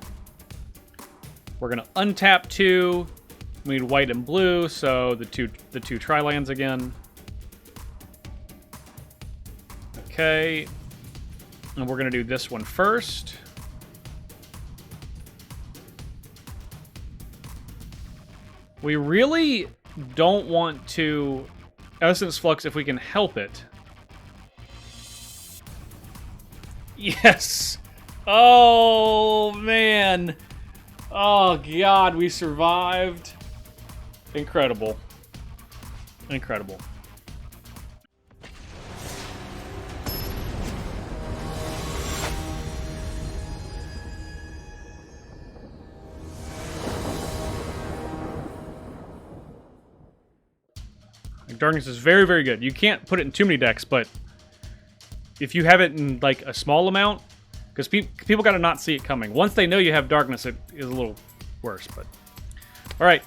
Speaker 1: We're going to untap 2. We need white and blue, so the two tri-lands again. Okay. And we're going to do this one first. We really don't want to Essence Flux if we can help it. Yes! Oh, man! Oh, God, we survived. Incredible. Incredible. Like, Darkness is very, very good. You can't put it in too many decks, but if you have it in like a small amount, because people got to not see it coming. Once they know you have Darkness, it is a little worse. But all right,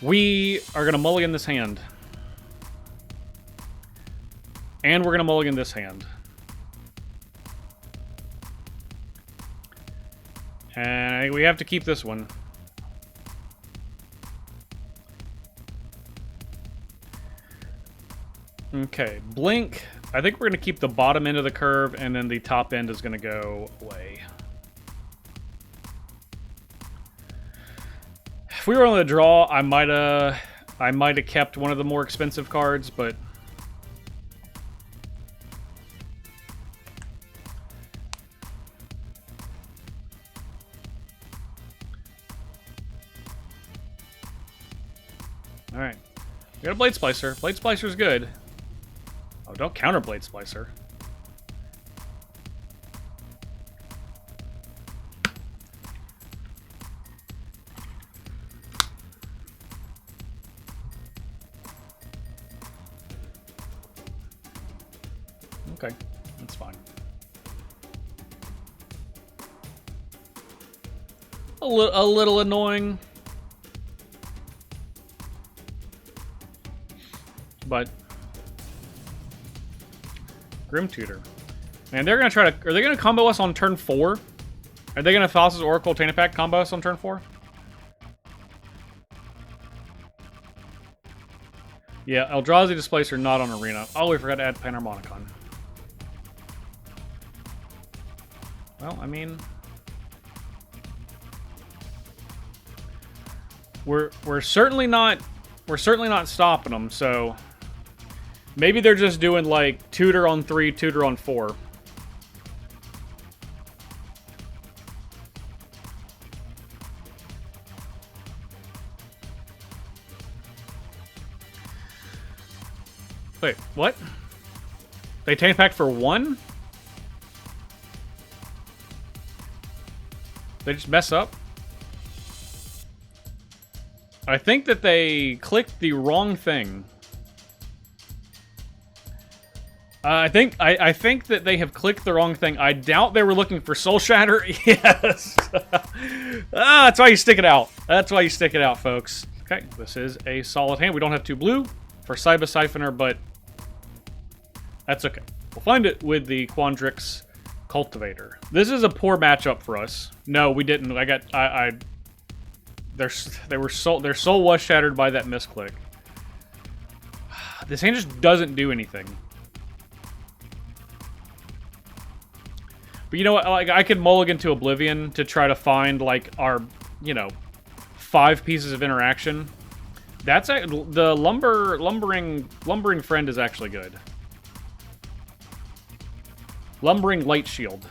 Speaker 1: we are gonna mulligan this hand, and we're gonna mulligan this hand, and we have to keep this one. Okay, Blink. I think we're going to keep the bottom end of the curve, and then the top end is going to go away. If we were on the draw, I might have kept one of the more expensive cards, but all right. We got a Blade Splicer. Blade Splicer's good. Oh, don't counter Blade Splicer. Okay, that's fine. A little annoying. But Grim Tutor. Man, they're gonna try to. Are they gonna combo us on turn 4? Are they gonna Thassa's Oracle Tanapak combo us on turn 4? Yeah, Eldrazi Displacer not on Arena. Oh, we forgot to add Panharmonicon. Well, I mean, we're certainly not stopping them. So maybe they're just doing like Tutor on 3, Tutor on 4. Wait, what? They Tanapak for 1? They just mess up? I think that they clicked the wrong thing. I think that they have clicked the wrong thing. I doubt they were looking for Soul Shatter. Yes. That's why you stick it out. That's why you stick it out, folks. Okay, this is a solid hand. We don't have 2 blue for Cyber Siphoner, but that's okay. We'll find it with the Quandrix Cultivator. This is a poor matchup for us. No, we didn't. Their soul was shattered by that misclick. This hand just doesn't do anything. But you know what? Like, I could mulligan to Oblivion to try to find like our, 5 pieces of interaction. That's the lumbering friend is actually good. Lumbering Light Shield.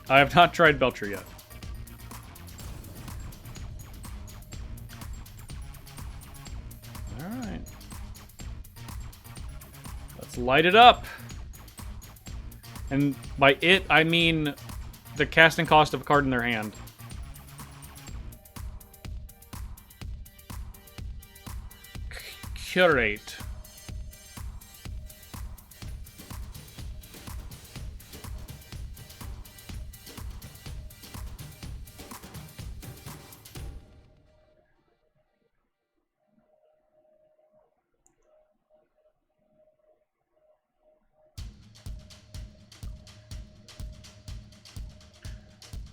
Speaker 1: I have not tried Belcher yet. Alright. Let's light it up. And by it, I mean the casting cost of a card in their hand. Curate.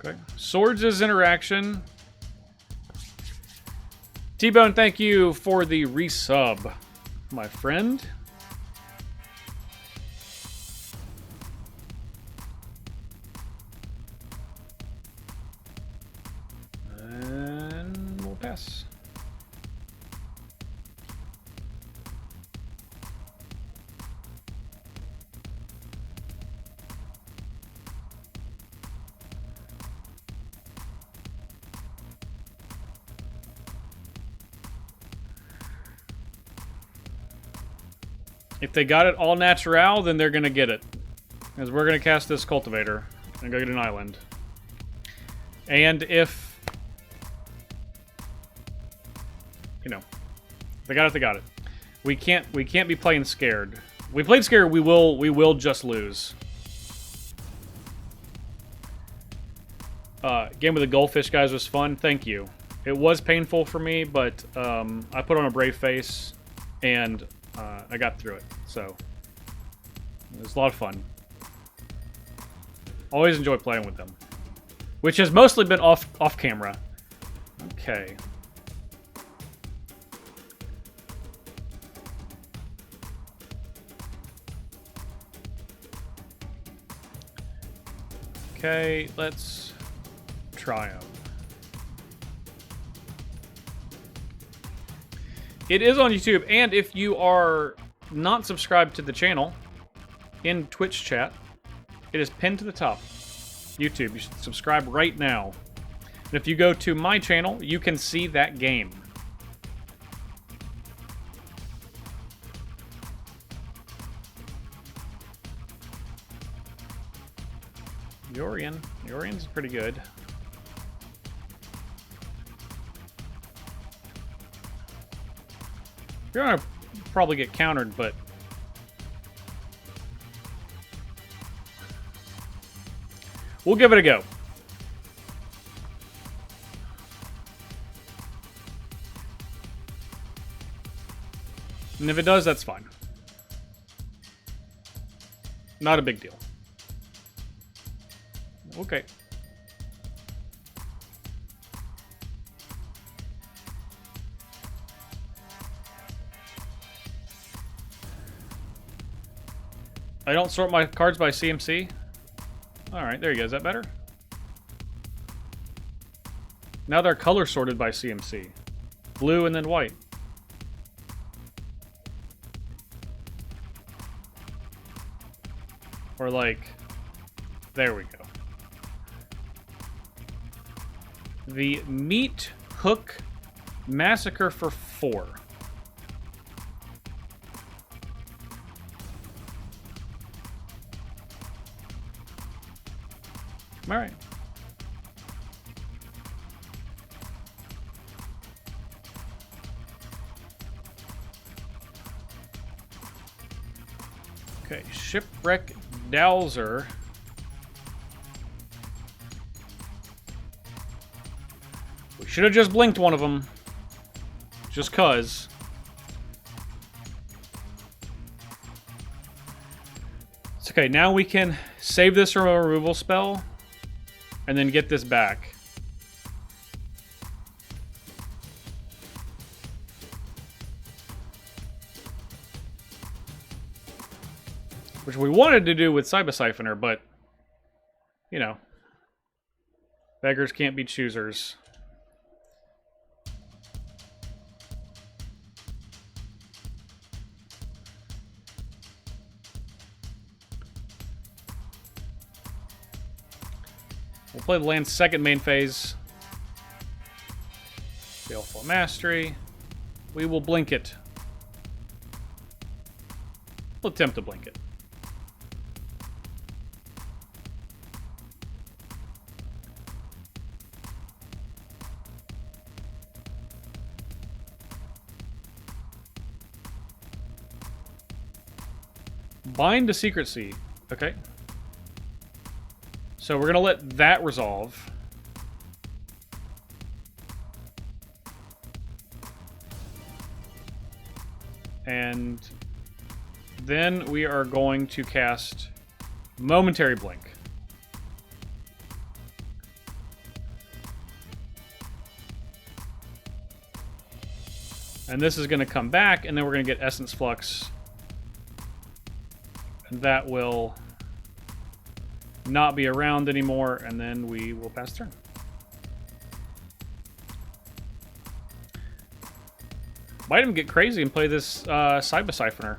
Speaker 1: Okay. Swords' interaction. T-Bone, thank you for the resub, my friend. And we'll pass. If they got it all natural, then they're going to get it. Because we're going to cast this Cultivator and go get an island. And if you know, they got it. They got it. We can't be playing scared. We played scared. We will just lose. Game with the goldfish guys was fun. Thank you. It was painful for me, but I put on a brave face, and I got through it. So it was a lot of fun. Always enjoy playing with them, which has mostly been off camera. Okay. Okay, let's try them. It is on YouTube, and if you are not subscribed to the channel in Twitch chat, it is pinned to the top. YouTube, you should subscribe right now. And if you go to my channel, you can see that game. Yorian's pretty good. You're gonna probably get countered, but we'll give it a go. And if it does, that's fine. Not a big deal. Okay. I don't sort my cards by CMC. Alright, there you go. Is that better? Now they're color sorted by CMC. Blue and then white. Or like, there we go. The Meat Hook Massacre for 4. All right. Okay, Shipwreck Dowser. We should have just blinked one of them. Just cuz. It's okay, now we can save this from a removal spell and then get this back. Which we wanted to do with Cyber Siphoner, but, you know, beggars can't be choosers. We'll play the land's second main phase. Baleful Mastery. We will blink it. We'll attempt to blink it. Bind to Secrecy. Okay. So we're going to let that resolve. And then we are going to cast Momentary Blink. And this is going to come back, and then we're going to get Essence Flux. And that will not be around anymore, and then we will pass turn. Might even get crazy and play this Cyber Siphoner.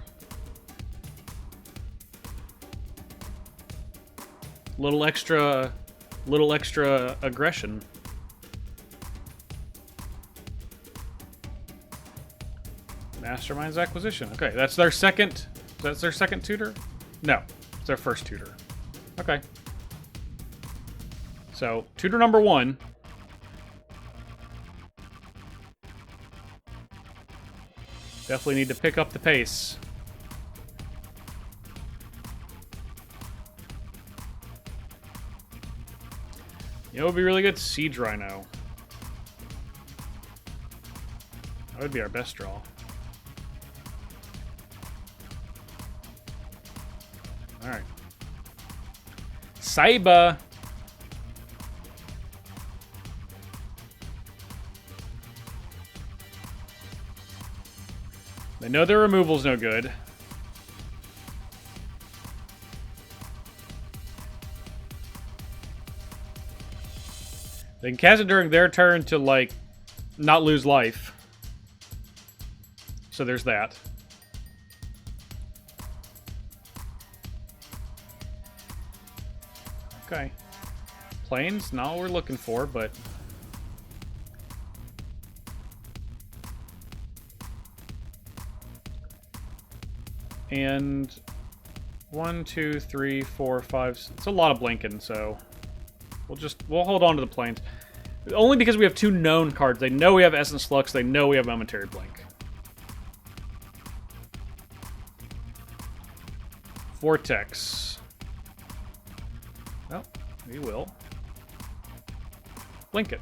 Speaker 1: Little extra aggression. Mastermind's Acquisition. Okay, that's their second. That's their second tutor? No, it's their first tutor. Okay. So, tutor number 1. Definitely need to pick up the pace. You know, it would be really good? Siege Rhino. That would be our best draw. Alright. Saiba! They know their removal's no good. They can cast it during their turn to, like, not lose life. So there's that. Okay. Planes? Not what we're looking for, but... And... 1, 2, 3, 4, 5... It's a lot of blinking, so... We'll hold on to the planes. Only because we have 2 known cards. They know we have Essence Flux, they know we have Momentary Blink. Vortex. Well, we will. Blink it.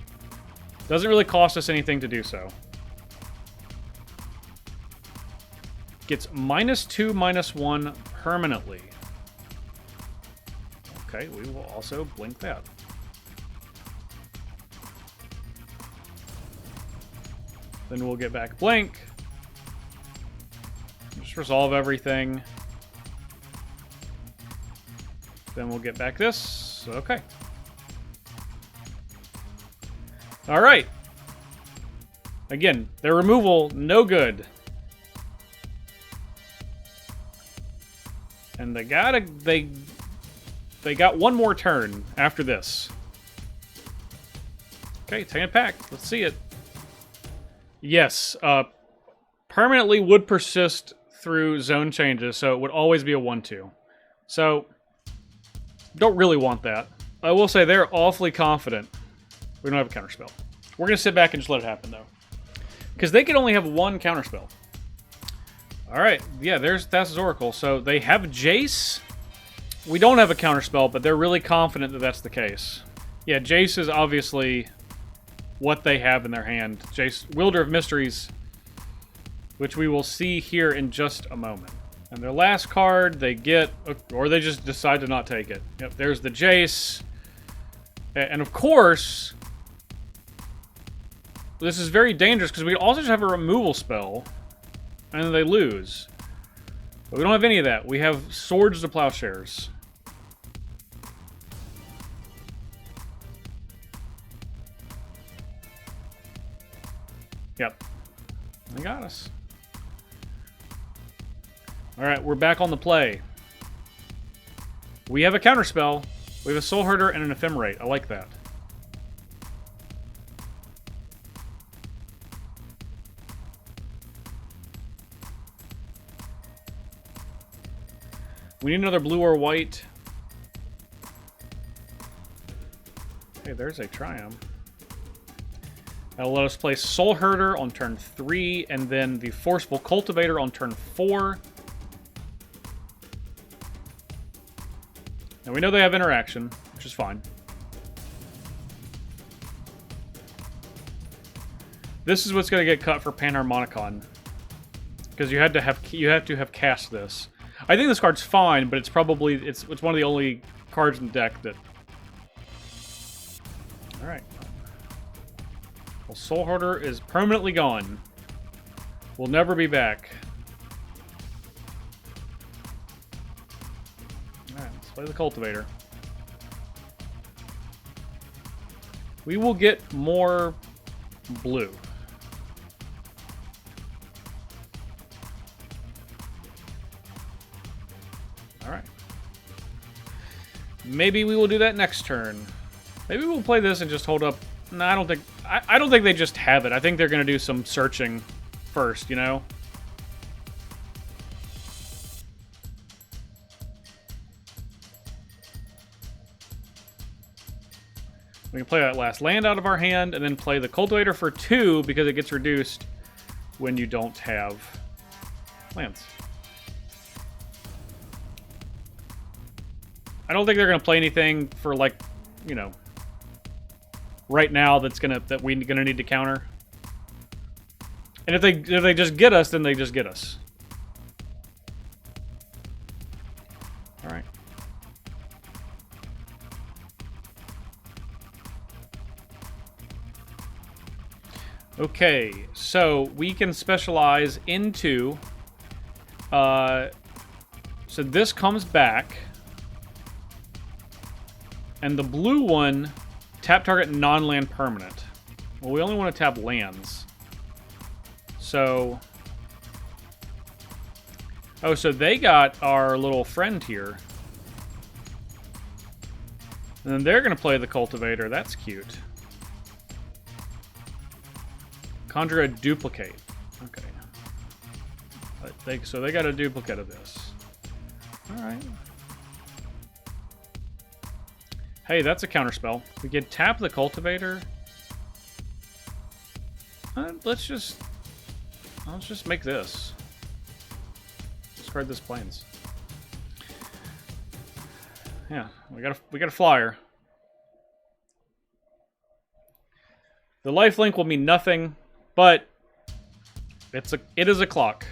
Speaker 1: Doesn't really cost us anything to do so. Gets -2, -1 permanently. Okay, we will also blink that. Then we'll get back blink. Just resolve everything. Then we'll get back this. Okay. Alright. Again, their removal, no good. And they got one more turn after this. Okay, taking it back. Let's see it. Yes, permanently would persist through zone changes, so it would always be a 1/2. So, don't really want that. I will say they're awfully confident. We don't have a counterspell. We're going to sit back and just let it happen, though. Because they can only have 1 counterspell. Alright, yeah, that's Zoracle. So they have Jace. We don't have a counterspell, but they're really confident that that's the case. Yeah, Jace is obviously what they have in their hand. Jace, Wielder of Mysteries, which we will see here in just a moment. And their last card, they get, or they just decide to not take it. Yep, there's the Jace. And of course, this is very dangerous because we also just have a removal spell, and then they lose. But we don't have any of that. We have Swords to Plowshares. Yep. They got us. Alright, we're back on the play. We have a counterspell. We have a Soul Herder and an Ephemerate. I like that. We need another blue or white. Hey, there's a Triumph. That'll let us play Soul Herder on turn 3, and then the Forceful Cultivator on turn 4. Now we know they have interaction, which is fine. This is what's going to get cut for Panharmonicon, because you have to have cast this. I think this card's fine, but it's probably it's one of the only cards in the deck that. All right. Well, Soul Herder is permanently gone. Will never be back. All right, let's play the Cultivator. We will get more blue. Alright. Maybe we will do that next turn. Maybe we'll play this and just hold up. No, I don't think... I don't think they just have it. I think they're going to do some searching first, you know? We can play that last land out of our hand, and then play the Cultivator for 2, because it gets reduced when you don't have Lands. I don't think they're gonna play anything for, like, you know, right now that we're gonna need to counter. And if they just get us, then they just get us. All right. Okay, so we can specialize into. So this comes back, and the blue one, tap target non-land permanent. Well, we only want to tap lands. So, oh, so they got our little friend here. And then they're going to play the Cultivator. That's cute. Conjure a duplicate. Okay. So they got a duplicate of this. Alright. Hey, that's a counterspell. We can tap the Cultivator. Let's just make this. Discard this Plains. Yeah, we got a flyer. The lifelink will mean nothing, but it is a clock.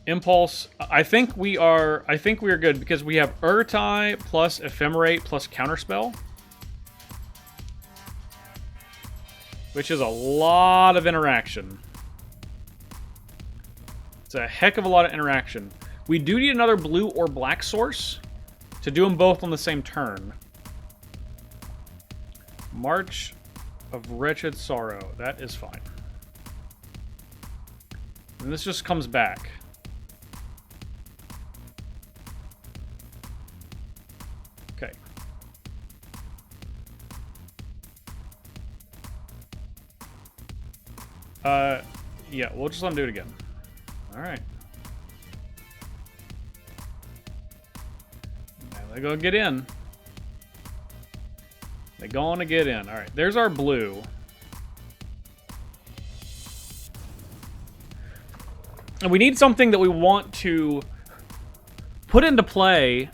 Speaker 1: Impulse. I think we are good because we have Urtai plus Ephemerate plus Counterspell, which is a lot of interaction. It's a heck of a lot of interaction. We do need another blue or black source to do them both on the same turn. March of Wretched Sorrow. That is fine. And this just comes back. Okay. Yeah, we'll just let him do it again. Alright. Now they're gonna get in. They're gonna get in. Alright, there's our blue. And we need something that we want to put into play,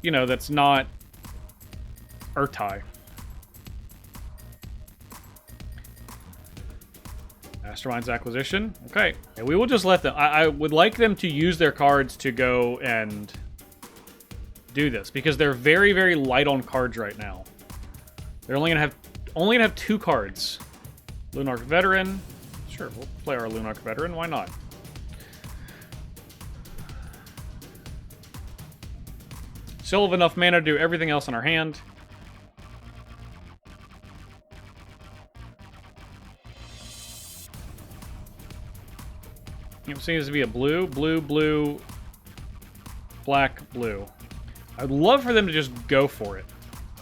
Speaker 1: you know, that's not Urtai. Mastermind's Acquisition. Okay. And we will just let them... I would like them to use their cards to go and do this, because they're very, very light on cards right now. They're only gonna have 2 cards. Lunarch Veteran. Sure, we'll play our Lunarch Veteran. Why not? Still have enough mana to do everything else in our hand. It seems to be a blue, blue, blue, black, blue. I'd love for them to just go for it.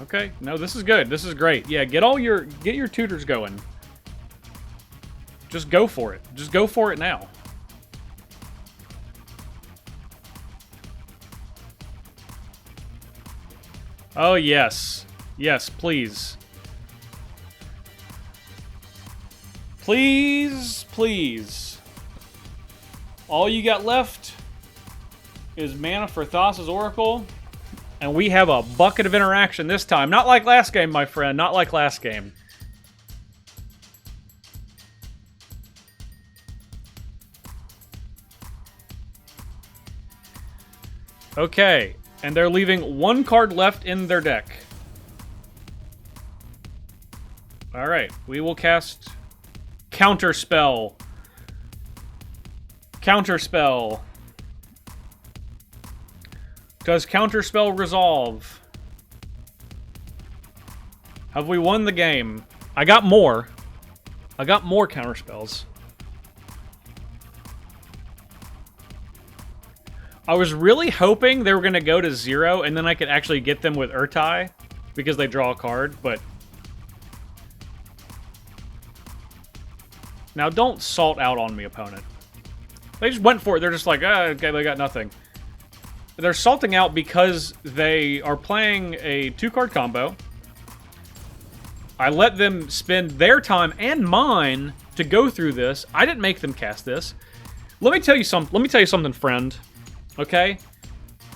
Speaker 1: Okay, no, this is good. This is great. Yeah, get your tutors going. Just go for it. Just go for it now. Oh, yes. Yes, please. Please, please. All you got left is mana for Thassa's Oracle, and we have a bucket of interaction this time. Not like last game, my friend. Not like last game. Okay, and they're leaving 1 card left in their deck. Alright, we will cast Counterspell. Counterspell. Does Counterspell resolve? Have we won the game? I got more. I got more Counterspells. I was really hoping they were going to go to 0 and then I could actually get them with Urtai because they draw a card, but... Now don't salt out on me, opponent. They just went for it. They're just like, ah, okay, they got nothing. They're salting out because they are playing a 2-card combo. I let them spend their time and mine to go through this. I didn't make them cast this. Let me tell you something, friend. Okay?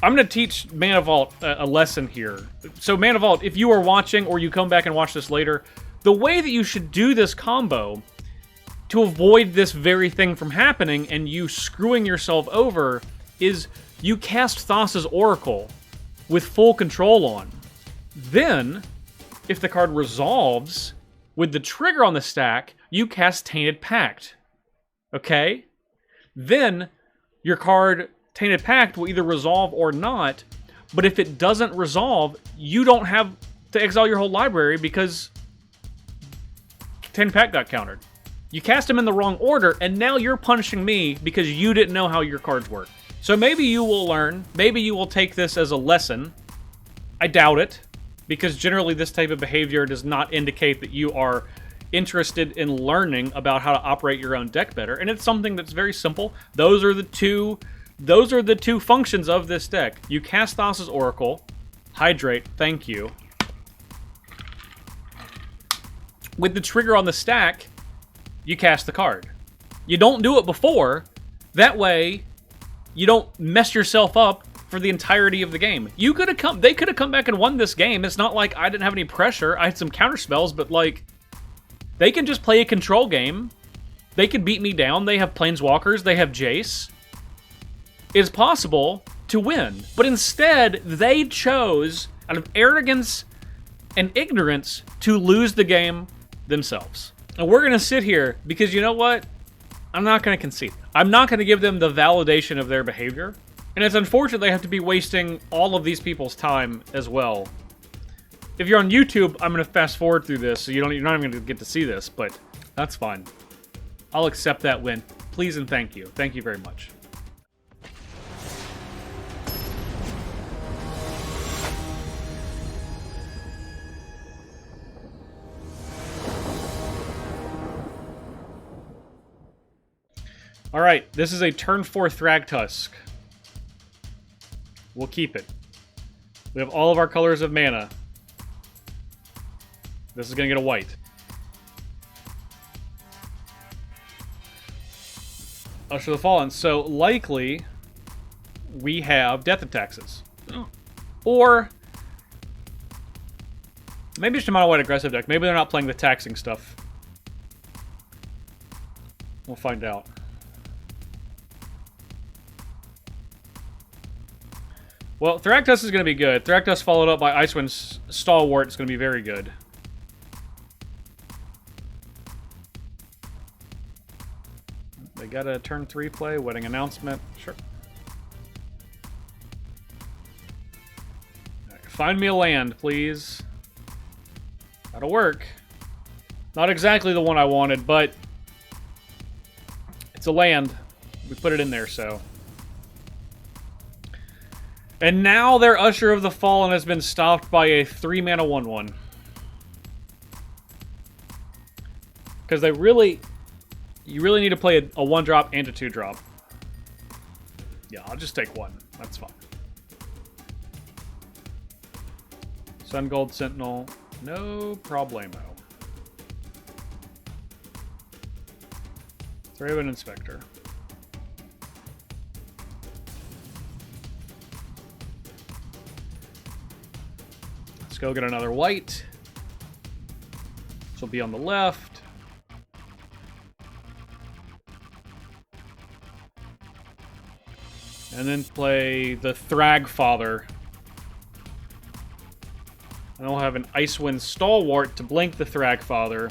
Speaker 1: I'm going to teach Mana Vault a lesson here. So, Mana Vault, if you are watching or you come back and watch this later, the way that you should do this combo to avoid this very thing from happening and you screwing yourself over is you cast Thassa's Oracle with full control on. Then, if the card resolves with the trigger on the stack, you cast Tainted Pact. Okay? Then, your card Tainted Pact will either resolve or not, but if it doesn't resolve, you don't have to exile your whole library because Tainted Pact got countered. You cast them in the wrong order, and now you're punishing me because you didn't know how your cards work. So maybe you will learn, maybe you will take this as a lesson. I doubt it, because generally this type of behavior does not indicate that you are interested in learning about how to operate your own deck better, and it's something that's very simple. Those are the two functions of this deck. You cast Thassa's Oracle, hydrate, thank you. With the trigger on the stack, you cast the card. You don't do it before, that way you don't mess yourself up for the entirety of the game. They could have come back and won this game. It's not like I didn't have any pressure. I had some counter spells, but like, they can just play a control game. They could beat me down. They have Planeswalkers. They have Jace. It's possible to win. But instead, they chose, out of arrogance and ignorance, to lose the game themselves. And we're going to sit here because, you know what? I'm not going to concede. I'm not going to give them the validation of their behavior. And it's unfortunate they have to be wasting all of these people's time as well. If you're on YouTube, I'm going to fast forward through this, so you're not even going to get to see this, but that's fine. I'll accept that win. Please and thank you. Thank you very much. Alright, this is a turn 4 Thragtusk. We'll keep it. We have all of our colors of mana. This is going to get a white. Usher the Fallen. So, likely, we have Death of Taxes. Or, maybe it's a mono-white aggressive deck. Maybe they're not playing the taxing stuff. We'll find out. Well, Thragtusk is going to be good. Thragtusk followed up by Icewind Stalwart is going to be very good. They got a turn 3 play, wedding announcement. Sure. Right, find me a land, please. That'll work. Not exactly the one I wanted, but it's a land. We put it in there, so. And now their Usher of the Fallen has been stopped by a 3-mana 1/1. Because they really... You really need to play a 1-drop and a 2-drop. Yeah, I'll just take one. That's fine. Sun Gold Sentinel. No problemo. Raven Inspector. Let's go get another white. This will be on the left. And then play the Thragfather. And we'll have an Icewind Stalwart to blink the Thragfather.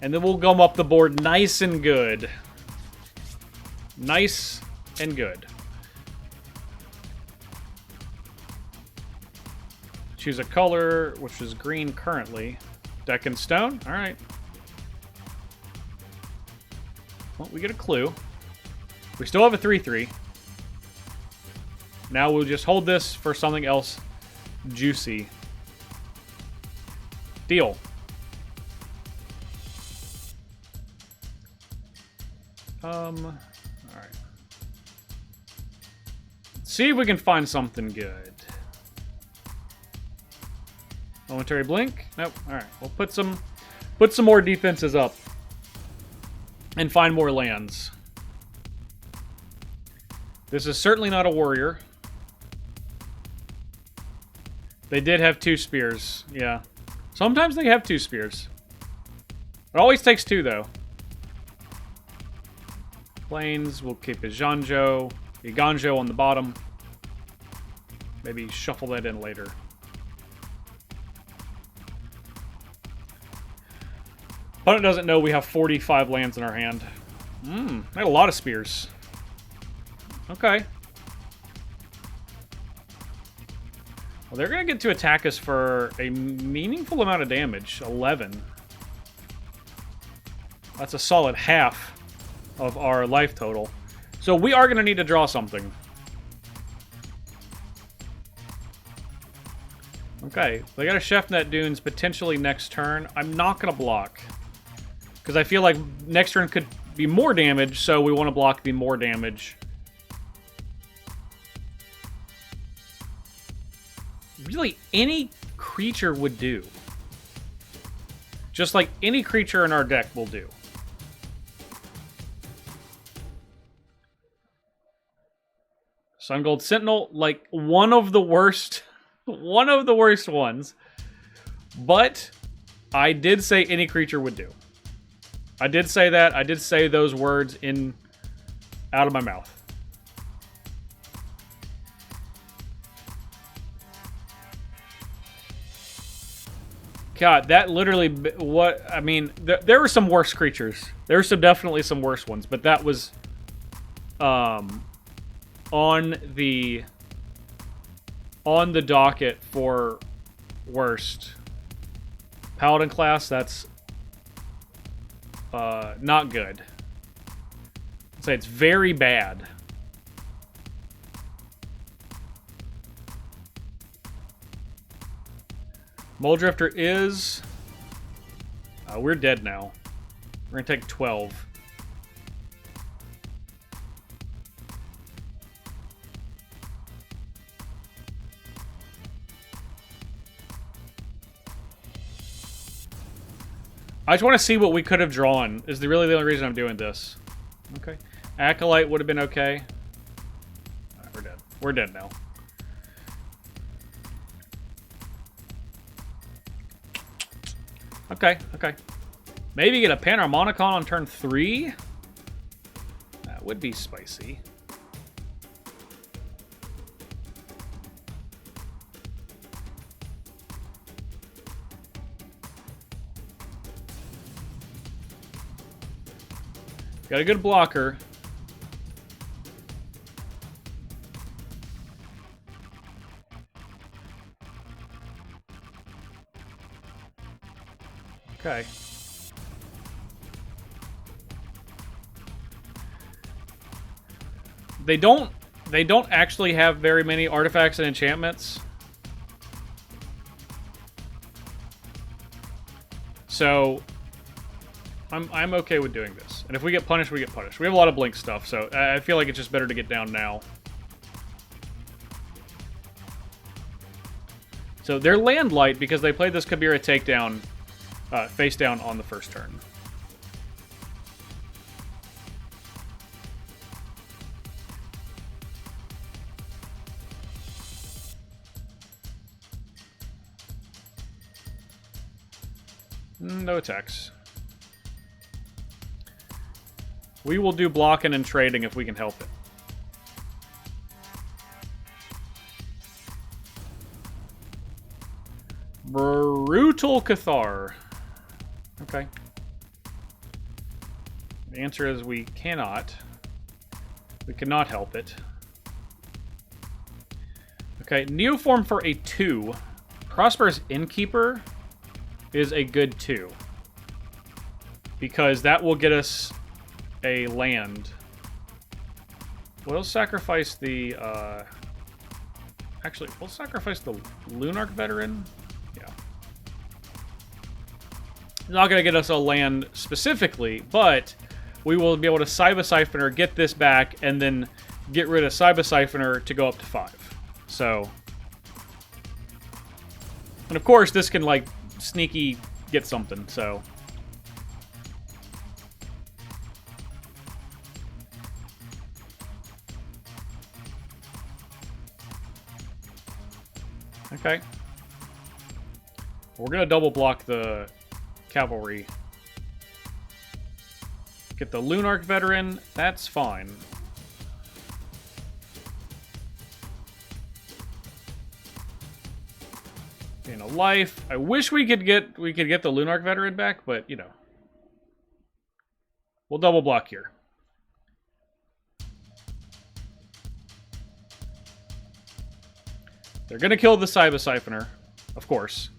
Speaker 1: And then we'll gum up the board nice and good. Nice and good. Choose a color, which is green currently. Deck and Stone? Alright. Well, we get a clue. We still have a 3/3. Now we'll just hold this for something else juicy. Deal. Alright. See if we can find something good. Momentary blink? Nope. Alright. We'll put some more defenses up. and find more lands. This is certainly not a warrior. They did have 2 spears, yeah. Sometimes they have 2 spears. It always takes 2, though. Plains, we'll keep a Janjo, a Ganjo on the bottom. Maybe shuffle that in later. Opponent doesn't know we have 45 lands in our hand. They had a lot of spears. Okay. Well, they're going to get to attack us for a meaningful amount of damage. 11. That's a solid half of our life total. So we are going to need to draw something. Okay, they got a Chefnet Dunes potentially next turn. I'm not going to block. Because I feel like next turn could be more damage, so we want to block the more damage. Really, any creature would do. Just like any creature in our deck will do. Sun Gold Sentinel, like one of the worst ones. But I did say any creature would do. I did say that. I did say those words out of my mouth. God, that literally, I mean, there were some worse creatures. There were definitely some worse ones, but that was on the docket for worst. Paladin class, that's not good. I'd say it's very bad. Muldrifter is... we're dead now. We're going to take 12. I just want to see what we could have drawn, is really the only reason I'm doing this. Okay. Acolyte would have been okay. All right, we're dead. We're dead now. Okay, okay. Maybe get a Panharmonicon on turn 3? That would be spicy. Got a good blocker. Okay. They don't actually have very many artifacts and enchantments. So I'm okay with doing this. And if we get punished, we get punished. We have a lot of blink stuff, so I feel like it's just better to get down now. So they're land light because they played this Kabira takedown face down on the first turn. No attacks. We will do blocking and trading if we can help it. Brutal Cathar. Okay. The answer is we cannot. We cannot help it. Okay, Neoform for a 2. Prosperous Innkeeper is a good 2. Because that will get us a land. We'll sacrifice the, actually, we'll sacrifice the Lunarch Veteran. Yeah. Not going to get us a land specifically, but we will be able to Cyber Siphoner, get this back, and then get rid of Cyber Siphoner to go up to 5. So, and of course, this can, like, sneaky get something, so. Okay. We're gonna double block the cavalry. Get the Lunarch veteran. That's fine. Gain a life. I wish we could get the Lunarch veteran back, but you know. We'll double block here. They're gonna kill the Cyber Siphoner, of course.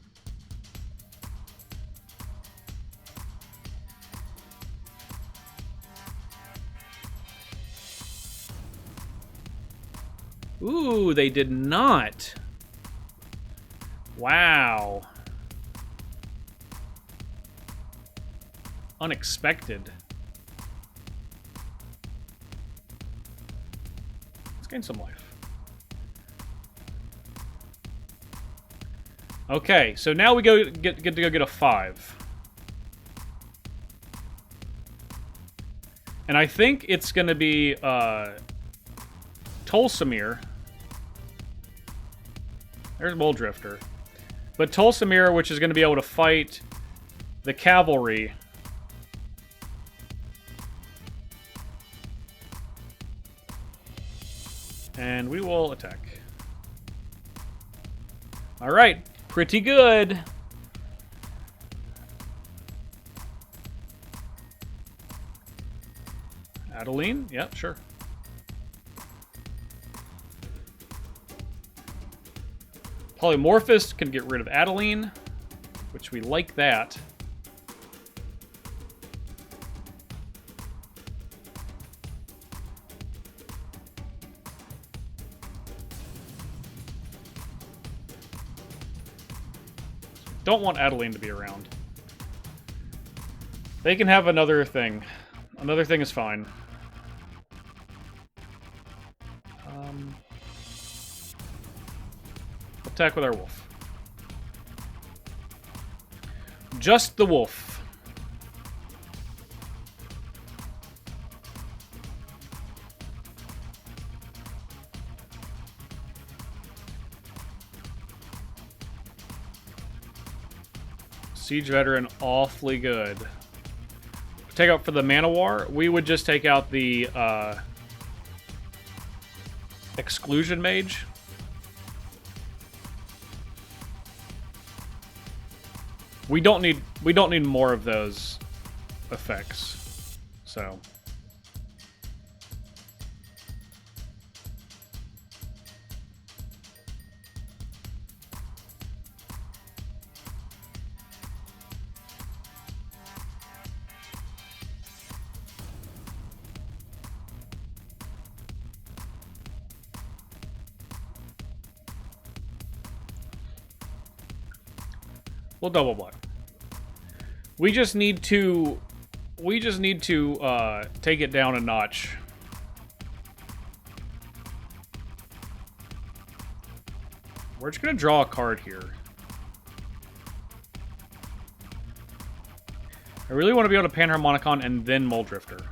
Speaker 1: Ooh, they did not. Wow. Unexpected. Let's gain some life. Okay, so now we get to go get a 5. And I think it's going to be Tolsimir. There's Muldrifter. But Tolsimir, which is going to be able to fight the cavalry. And we will attack. Alright, pretty good. Adeline? Yep, sure. Polymorphist can get rid of Adeline, which we like that. Don't want Adeline to be around. They can have another thing. Another thing is fine. Attack with our wolf. Just the wolf. Siege veteran, awfully good. Take out for the Manowar, we would just take out the exclusion mage. We don't need more of those effects. So we'll double block. We just need to take it down a notch. We're just gonna draw a card here. I really want to be able to Panharmonicon and then Muldrifter.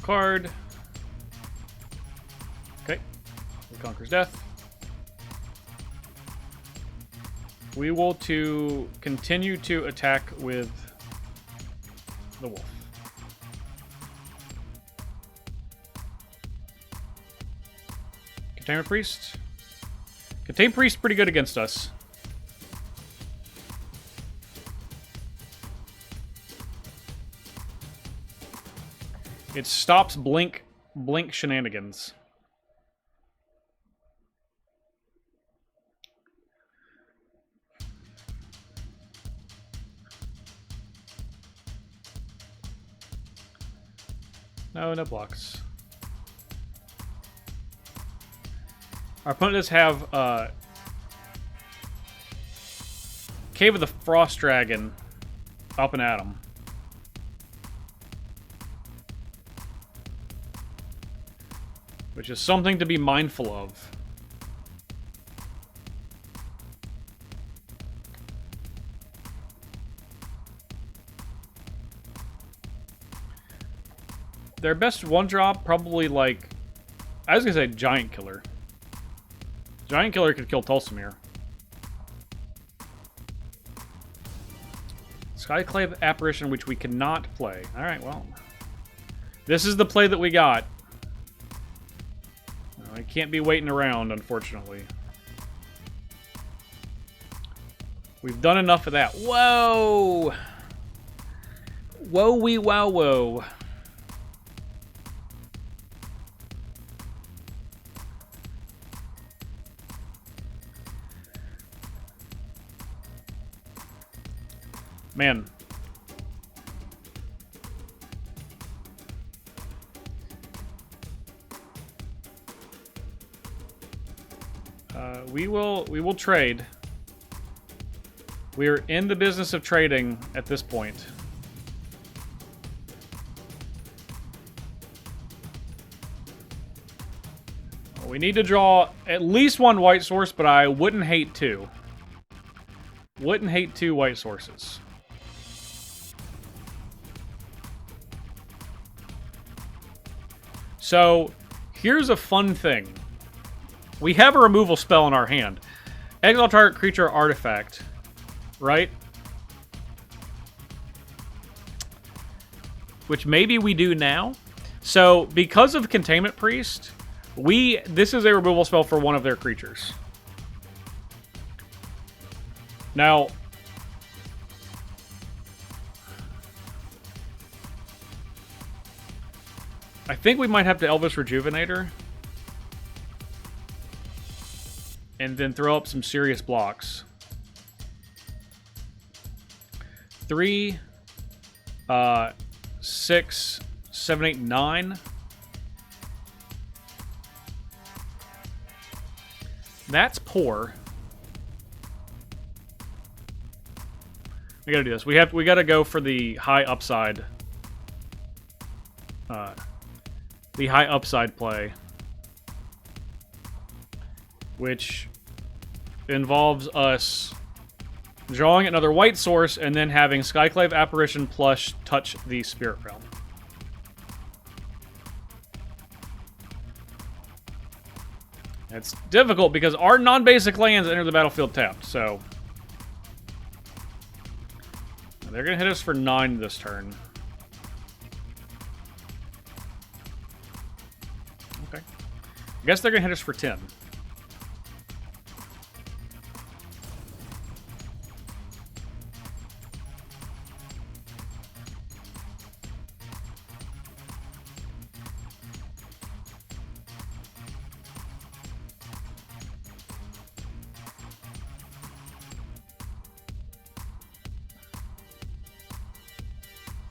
Speaker 1: Card. Okay. Conquers Death. We will continue to attack with the wolf. Containment Priest. Containment Priest pretty good against us. It stops blink shenanigans. No blocks. Our opponent does have Cave of the Frost Dragon up and at him. Which is something to be mindful of. Their best one drop, probably like... I was going to say Giant Killer. Giant Killer could kill Tulsamir. Skyclave Apparition, which we cannot play. Alright, well. This is the play that we got. I can't be waiting around, unfortunately. We've done enough of that. Whoa! Whoa-wee wow-whoa. Man. We will trade. We are in the business of trading at this point. We need to draw at least one white source, but I wouldn't hate two. Wouldn't hate two white sources. So, here's a fun thing. We have a removal spell in our hand. Exile target creature or artifact. Right? Which maybe we do now. So, because of Containment Priest, this is a removal spell for one of their creatures. Now, I think we might have to Elvis Rejuvenator. And then throw up some serious blocks. 3, 6, 7, 8, 9. That's poor. We gotta do this. We gotta go for the high upside. The high upside play. Which involves us drawing another white source and then having Skyclave Apparition plus touch the Spirit Realm. It's difficult because our non-basic lands enter the battlefield tapped, so... They're going to hit us for 9 this turn. Okay. I guess they're going to hit us for 10.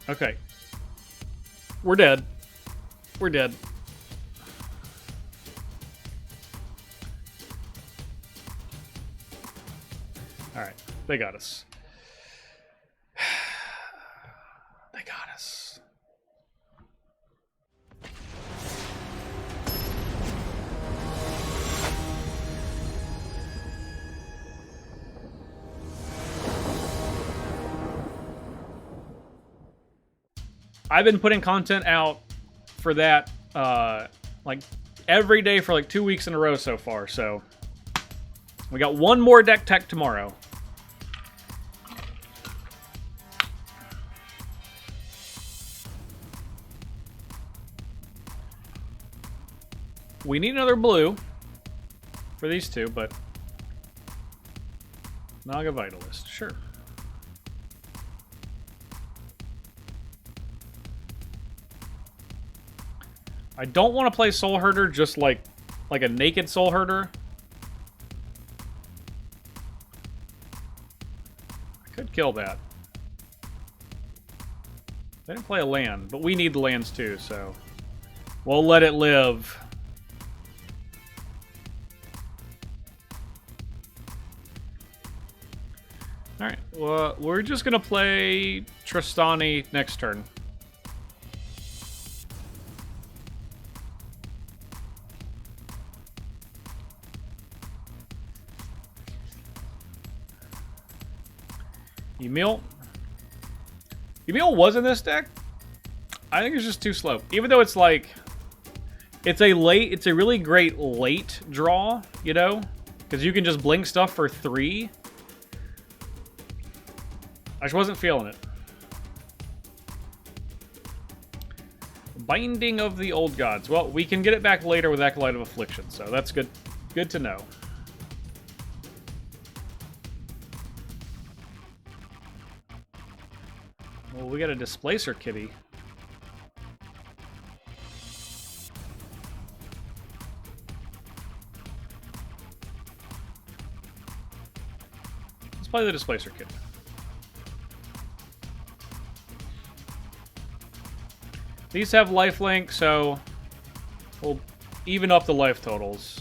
Speaker 1: Okay. We're dead. We're dead. Alright. They got us. They got us. I've been putting content out for that, like, every day for like 2 weeks in a row so far, so... We got one more deck tech tomorrow. We need another blue for these two, but... Naga Vitalist, sure. I don't want to play Soul Herder just like a naked Soul Herder. I could kill that. They didn't play a land, but we need the lands too, so we'll let it live. Alright, well, we're just going to play Tristani next turn. Emil was in this deck? I think it's just too slow. Even though it's like, it's a really great late draw, you know? Because you can just blink stuff for 3. I just wasn't feeling it. Binding of the Old Gods. Well, we can get it back later with Acolyte of Affliction, so that's good. Good to know. Well, we got a Displacer Kitty. Let's play the Displacer Kitty. These have lifelink, so we'll even up the life totals.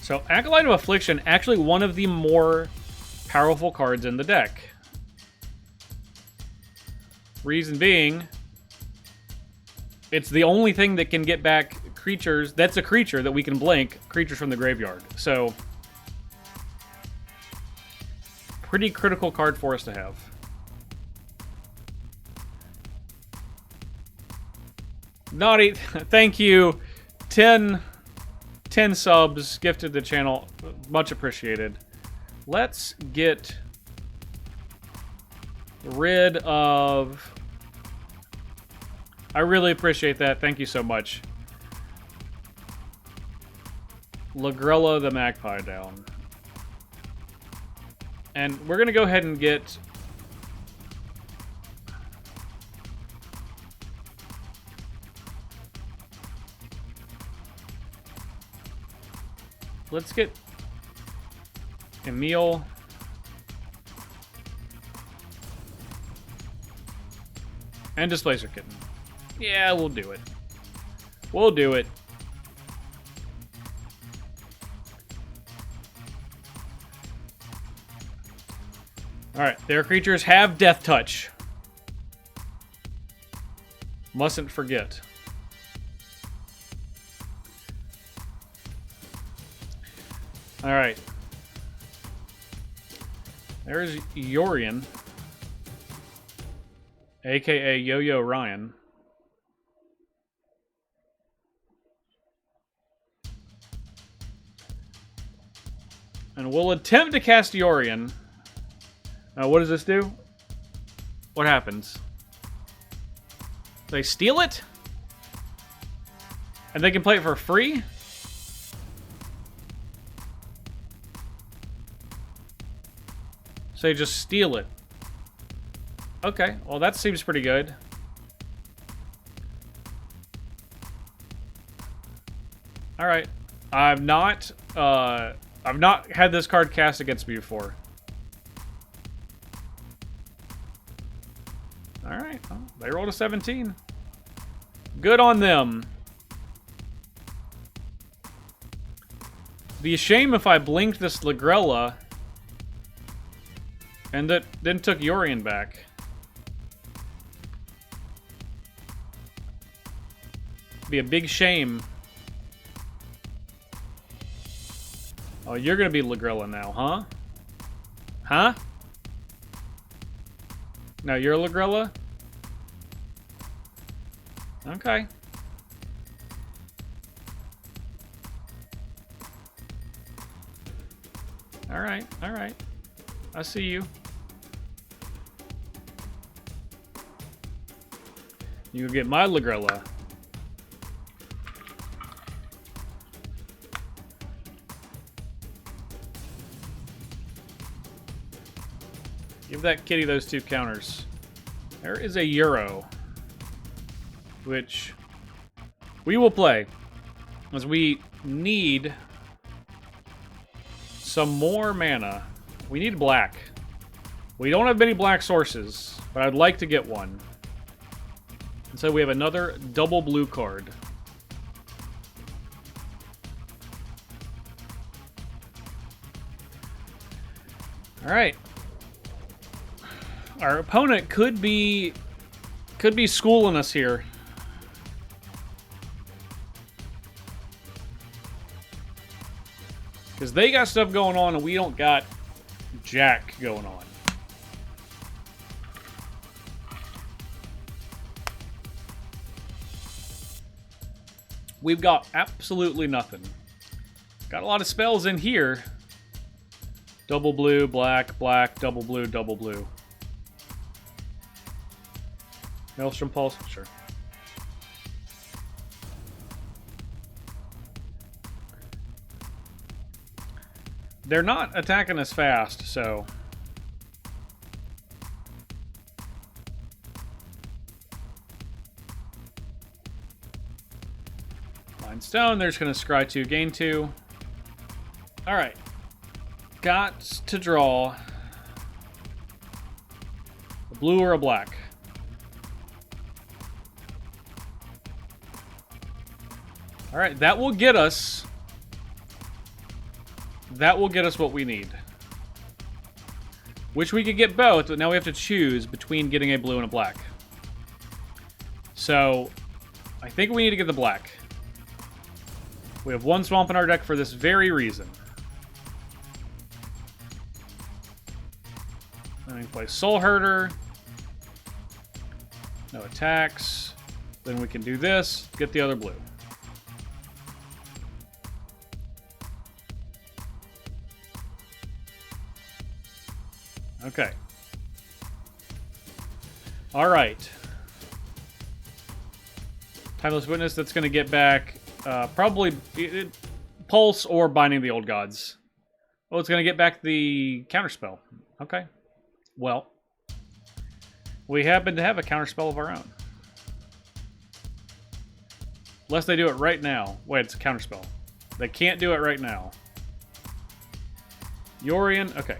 Speaker 1: So, Acolyte of Affliction, actually one of the more powerful cards in the deck. Reason being, it's the only thing that can get back creatures. That's a creature that we can blink, creatures from the graveyard. So, pretty critical card for us to have. Naughty, thank you. 10 subs gifted the channel. Much appreciated. Let's get rid of... I really appreciate that. Thank you so much. Lagrella the Magpie down. And we're going to go ahead and get... Let's get Emil. And Displacer Kitten. Yeah, we'll do it. We'll do it. Alright, their creatures have Death Touch. Mustn't forget. Alright. There's Yorion. AKA Yo-Yo Ryan. And we'll attempt to cast Yorion. Now, what does this do? What happens? They steal it? And they can play it for free? So they just steal it. Okay, well that seems pretty good. Alright. I've not had this card cast against me before. Alright, well, they rolled a 17. Good on them. Be a shame if I blinked this Lagrella and then took Yorion back. Be a big shame. Oh, you're gonna be Lagrella now, huh? Huh? No, you're Lagrella? Okay. Alright, alright. I see you. You get my Lagrella. Give that kitty those 2 counters. There is a Euro, which we will play, as we need some more mana. We need black. We don't have many black sources, but I'd like to get one. And so we have another double blue card. Alright. Our opponent could be Could be schooling us here. Because they got stuff going on and we don't got jack going on. We've got absolutely nothing. Got a lot of spells in here. Double blue, black, black, double blue, double blue. Maelstrom Pulse? Sure. They're not attacking us fast, so... Stone, they're just going to scry 2, gain 2. Alright. Got to draw a blue or a black. Alright, that will get us... That will get us what we need. Which we could get both, but now we have to choose between getting a blue and a black. So, I think we need to get the black. We have one swamp in our deck for this very reason. Then we can play Soul Herder. No attacks. Then we can do this, get the other blue. Okay. Alright. Timeless Witness, that's going to get back... probably Pulse or Binding the Old Gods. Oh, it's going to get back the counterspell. Okay. Well, we happen to have a counterspell of our own. Unless they do it right now. Wait, it's a counterspell. They can't do it right now. Yorion, okay.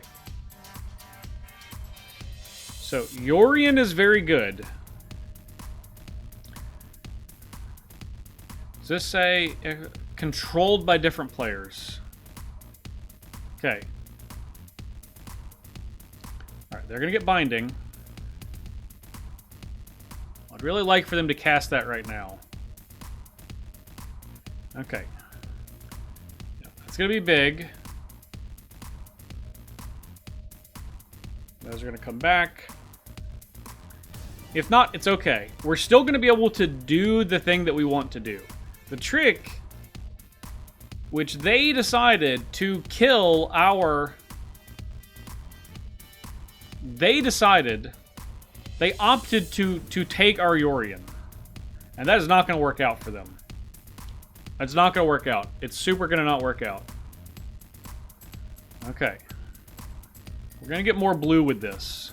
Speaker 1: So, Yorion is very good. Does this say controlled by different players? Okay. Alright, they're going to get Binding. I'd really like for them to cast that right now. Okay. It's going to be big. Those are going to come back. If not, it's okay. We're still going to be able to do the thing that we want to do. The trick, which they decided to kill our... They opted to take our Yorion. And that is not going to work out for them. It's not going to work out. It's super going to not work out. Okay. We're going to get more blue with this.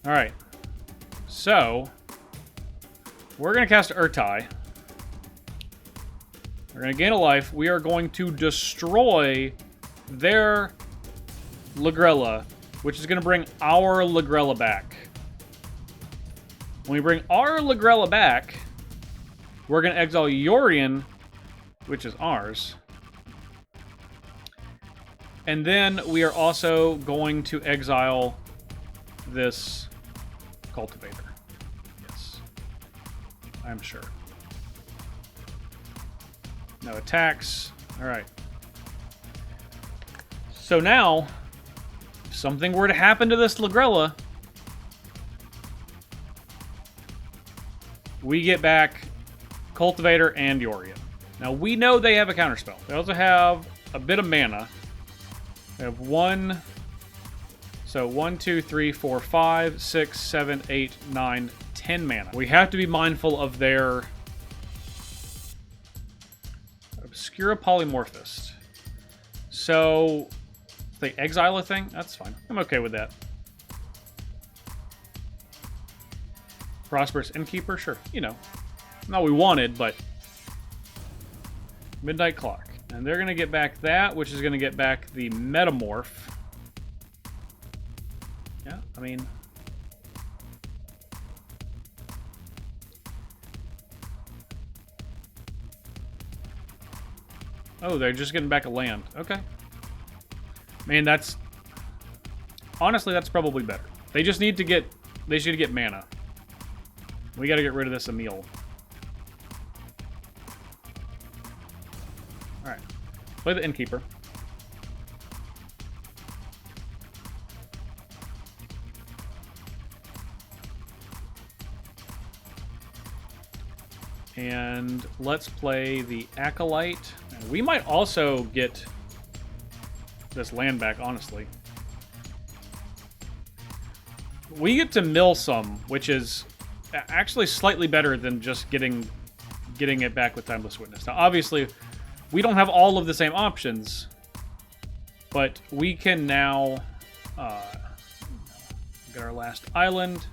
Speaker 1: Alright. So, we're going to cast Urtai. We're going to gain a life. We are going to destroy their Lagrella, which is going to bring our Lagrella back. When we bring our Lagrella back, we're going to exile Yorion, which is ours. And then we are also going to exile this Cultivator. Yes. I'm sure. No attacks. Alright. So now, if something were to happen to this Lagrella, we get back Cultivator and Yorion. Now, we know they have a counterspell. They also have a bit of mana. They have one... So 1, 2, 3, 4, 5, 6, 7, 8, 9, 10 mana. We have to be mindful of their Obscura Polymorphist. So if they exile a thing, that's fine. I'm okay with that. Prosperous Innkeeper, sure. You know, not what we wanted, but Midnight Clock. And they're going to get back that, which is going to get back the Metamorph. Yeah, I mean... Oh, they're just getting back a land. Okay. Man, that's... Honestly, that's probably better. They just need to get... They should get mana. We gotta get rid of this Emil. Alright. Play the Innkeeper. And let's play the Acolyte. And we might also get this land back, honestly. We get to mill some, which is actually slightly better than just getting it back with Timeless Witness. Now, obviously, we don't have all of the same options, but we can now get our last island.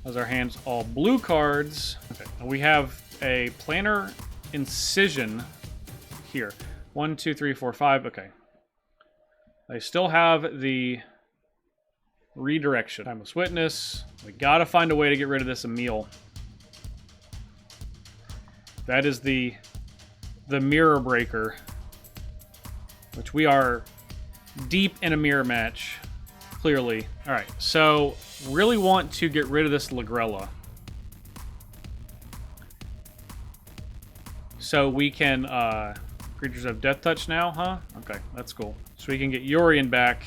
Speaker 1: As our hands all blue cards. Okay, and we have a Planner Incision here. 1, 2, 3, 4, 5. Okay. I still have the Redirection. Timeless Witness. We gotta find a way to get rid of this Emil. That is the Mirror Breaker, which we are deep in a mirror match, clearly. All right, so really want to get rid of this Lagrella. So we can, creatures have Death Touch now, huh? Okay, that's cool. So we can get Yorion back.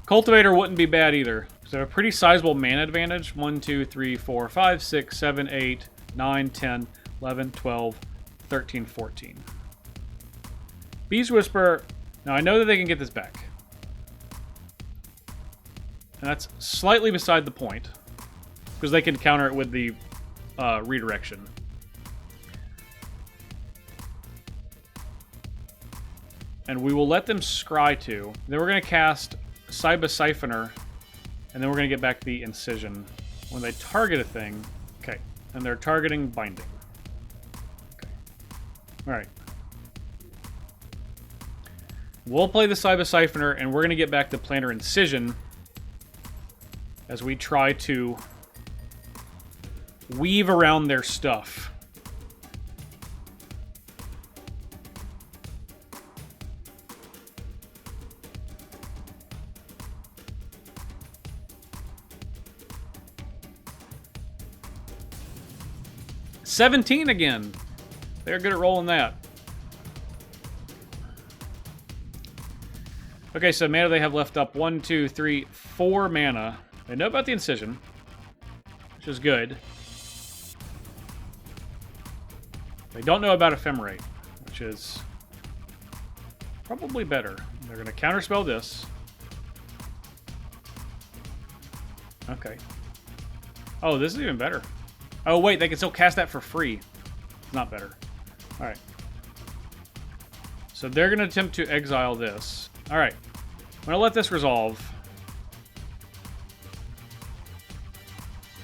Speaker 1: Cultivator wouldn't be bad either. So a pretty sizable mana advantage. 1, 2, 3, 4, 5, 6, 7, 8, 9, 10, 11, 12, 13, 14. Beast Whisper. Now I know that they can get this back. And that's slightly beside the point, because they can counter it with the Redirection. And we will let them scry to. Then we're going to cast Cyba Siphoner, and then we're going to get back the Incision. When they target a thing, okay, and they're targeting Binding. Okay. Alright. We'll play the Cyba Siphoner, and we're going to get back the Planner Incision as we try to weave around their stuff. $17 again. They're good at rolling that. Okay, so mana they have left up 1, 2, 3, 4 mana. They know about the Incision, which is good. They don't know about Ephemerate, which is probably better. They're going to counterspell this. Okay. Oh, this is even better. Oh, wait, they can still cast that for free. Not better. All right. So they're going to attempt to exile this. All right. I'm going to let this resolve.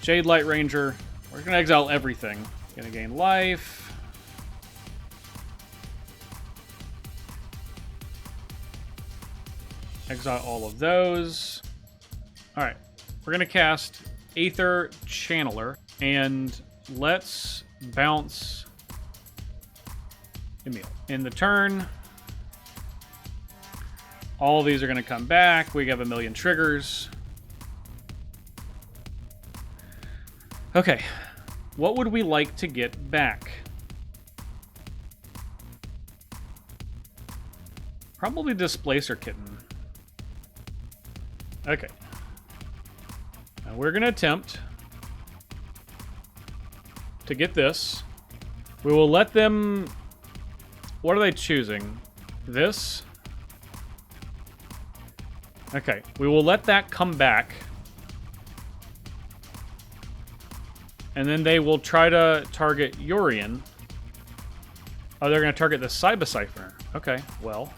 Speaker 1: Jade Light Ranger. We're going to exile everything. Going to gain life. Exile all of those. All right. We're going to cast Aether Channeler. And let's bounce Emil. In the turn, all of these are going to come back. We have a million triggers. Okay. What would we like to get back? Probably Displacer Kitten. Okay. Now we're going to attempt to get this. We will let them... What are they choosing? This? Okay. We will let that come back. And then they will try to target Yorion. Oh, they're going to target the Cyba Siphoner. Okay, well.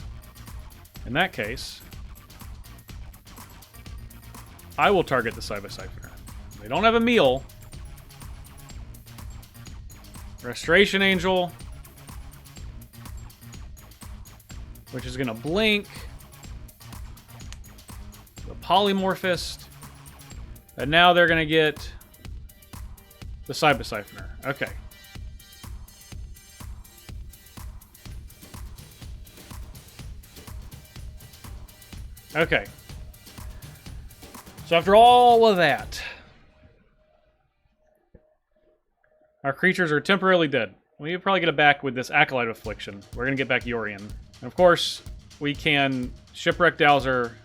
Speaker 1: In that case, I will target the Cyba Siphoner. They don't have a meal. Restoration Angel, which is going to blink. The Polymorphist. And now they're going to get the Cyba Siphoner. Okay. Okay. So after all of that, our creatures are temporarily dead. We can probably get it back with this Acolyte Affliction. We're going to get back Yorion. And of course, we can Shipwreck Dowser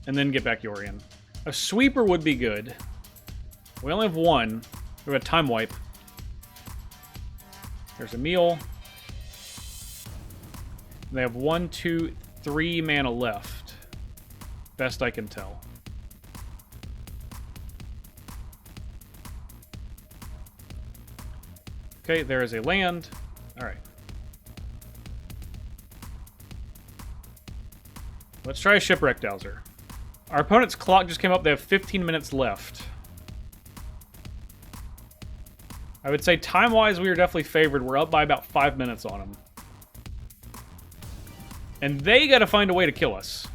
Speaker 1: and then get back Yorion. A Sweeper would be good. We only have one. We have a Time Wipe. There's a Meal. And they have 1, 2, 3 mana left. Best I can tell. Okay, there is a land. Alright. Let's try a Shipwreck Dowser. Our opponent's clock just came up. They have 15 minutes left. I would say time-wise, we are definitely favored. We're up by about 5 minutes on them. And they got to find a way to kill us.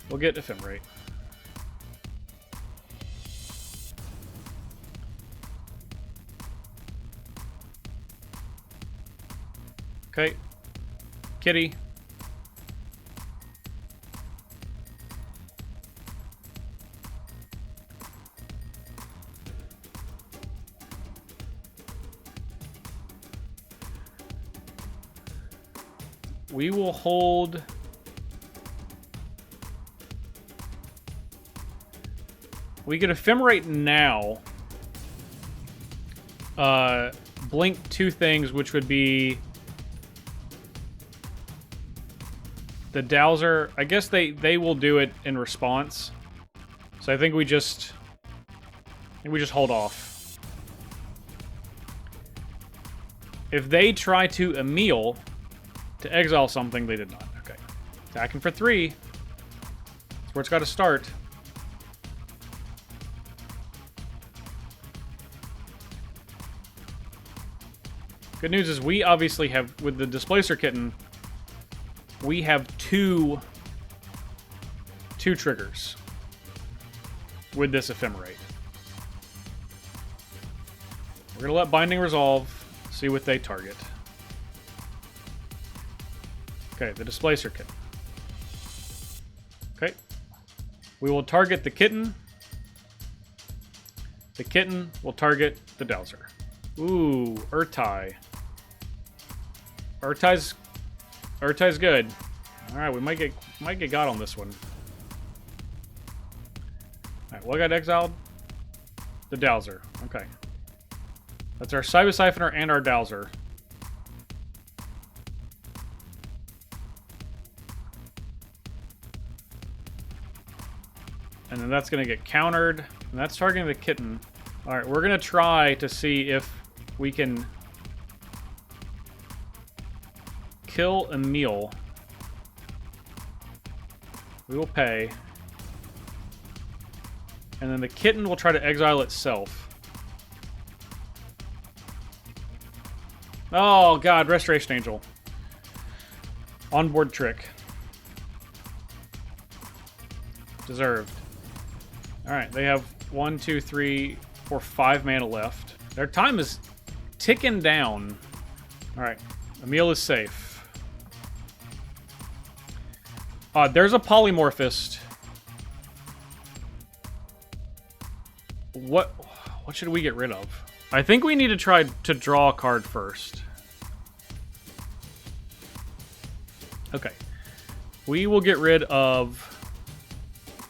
Speaker 1: We'll get Ephemerate. Okay. Kitty. We will hold... We get Ephemerate now. Blink 2 things, which would be... The Dowser... I guess they will do it in response. So I think we just... hold off. If they try to Emil... to exile something, they did not. Okay. Attacking for 3. That's where it's got to start. Good news is we obviously have, with the Displacer Kitten, we have two triggers with this Ephemerate. We're going to let Binding Resolve, see what they target. Okay, the Displacer Kitten. Okay. We will target the Kitten. The Kitten will target the Dowser. Ooh, Urtai. Urtai's good. Alright, we might get got on this one. Alright, what got exiled? The Dowser. Okay. That's our Cyber Siphoner and our Dowser. And then that's going to get countered. And that's targeting the Kitten. Alright, we're going to try to see if we can kill Emil. We will pay. And then the Kitten will try to exile itself. Oh, God. Restoration Angel. Onboard trick. Deserved. Alright, they have 1, 2, 3, 4, 5 mana left. Their time is ticking down. Alright, Emil is safe. There's a Polymorphist. What should we get rid of? I think we need to try to draw a card first. Okay. We will get rid of